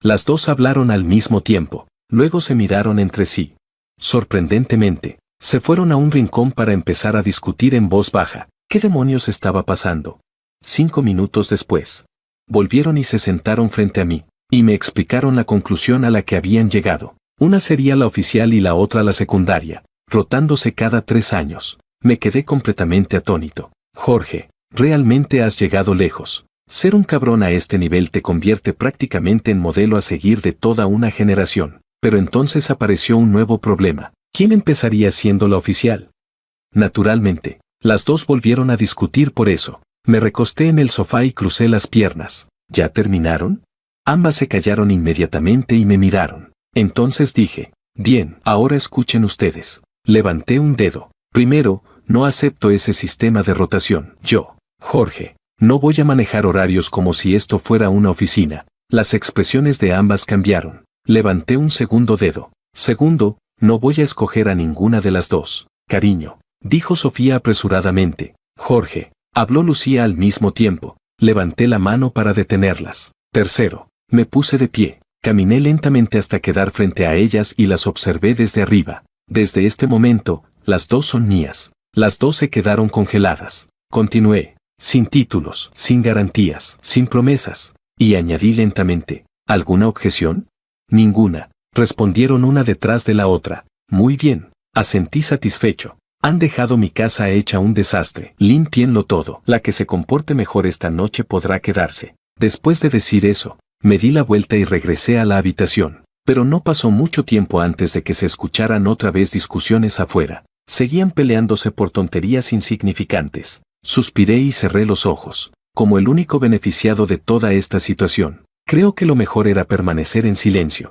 Las dos hablaron al mismo tiempo. Luego se miraron entre sí. Sorprendentemente, se fueron a un rincón para empezar a discutir en voz baja. ¿Qué demonios estaba pasando? 5 minutos después, volvieron y se sentaron frente a mí, y me explicaron la conclusión a la que habían llegado. Una sería la oficial y la otra la secundaria, rotándose cada 3 años. Me quedé completamente atónito. Jorge, Realmente has llegado lejos. Ser un cabrón a este nivel te convierte prácticamente en modelo a seguir de toda una generación. Pero entonces apareció un nuevo problema. ¿Quién empezaría siendo la oficial? Naturalmente, las dos volvieron a discutir por eso. Me recosté en el sofá y crucé las piernas. ¿Ya terminaron? Ambas se callaron inmediatamente y me miraron. Entonces dije, bien, ahora escuchen ustedes. Levanté un dedo. Primero, no acepto ese sistema de rotación. Yo, Jorge, no voy a manejar horarios como si esto fuera una oficina. Las expresiones de ambas cambiaron. Levanté un segundo dedo. Segundo, no voy a escoger a ninguna de las dos. Cariño, dijo Sofía apresuradamente. Jorge, habló Lucía al mismo tiempo. Levanté la mano para detenerlas. Tercero, me puse de pie. Caminé lentamente hasta quedar frente a ellas y las observé desde arriba. Desde este momento, las dos son mías. Las dos se quedaron congeladas. Continué, sin títulos, sin garantías, sin promesas. Y añadí lentamente, ¿alguna objeción? Ninguna, respondieron una detrás de la otra. Muy bien, asentí satisfecho. Han dejado mi casa hecha un desastre. Límpienlo todo. La que se comporte mejor esta noche podrá quedarse. Después de decir eso, me di la vuelta y regresé a la habitación. Pero no pasó mucho tiempo antes de que se escucharan otra vez discusiones afuera. Seguían peleándose por tonterías insignificantes. Suspiré y cerré los ojos. Como el único beneficiado de toda esta situación, creo que lo mejor era permanecer en silencio.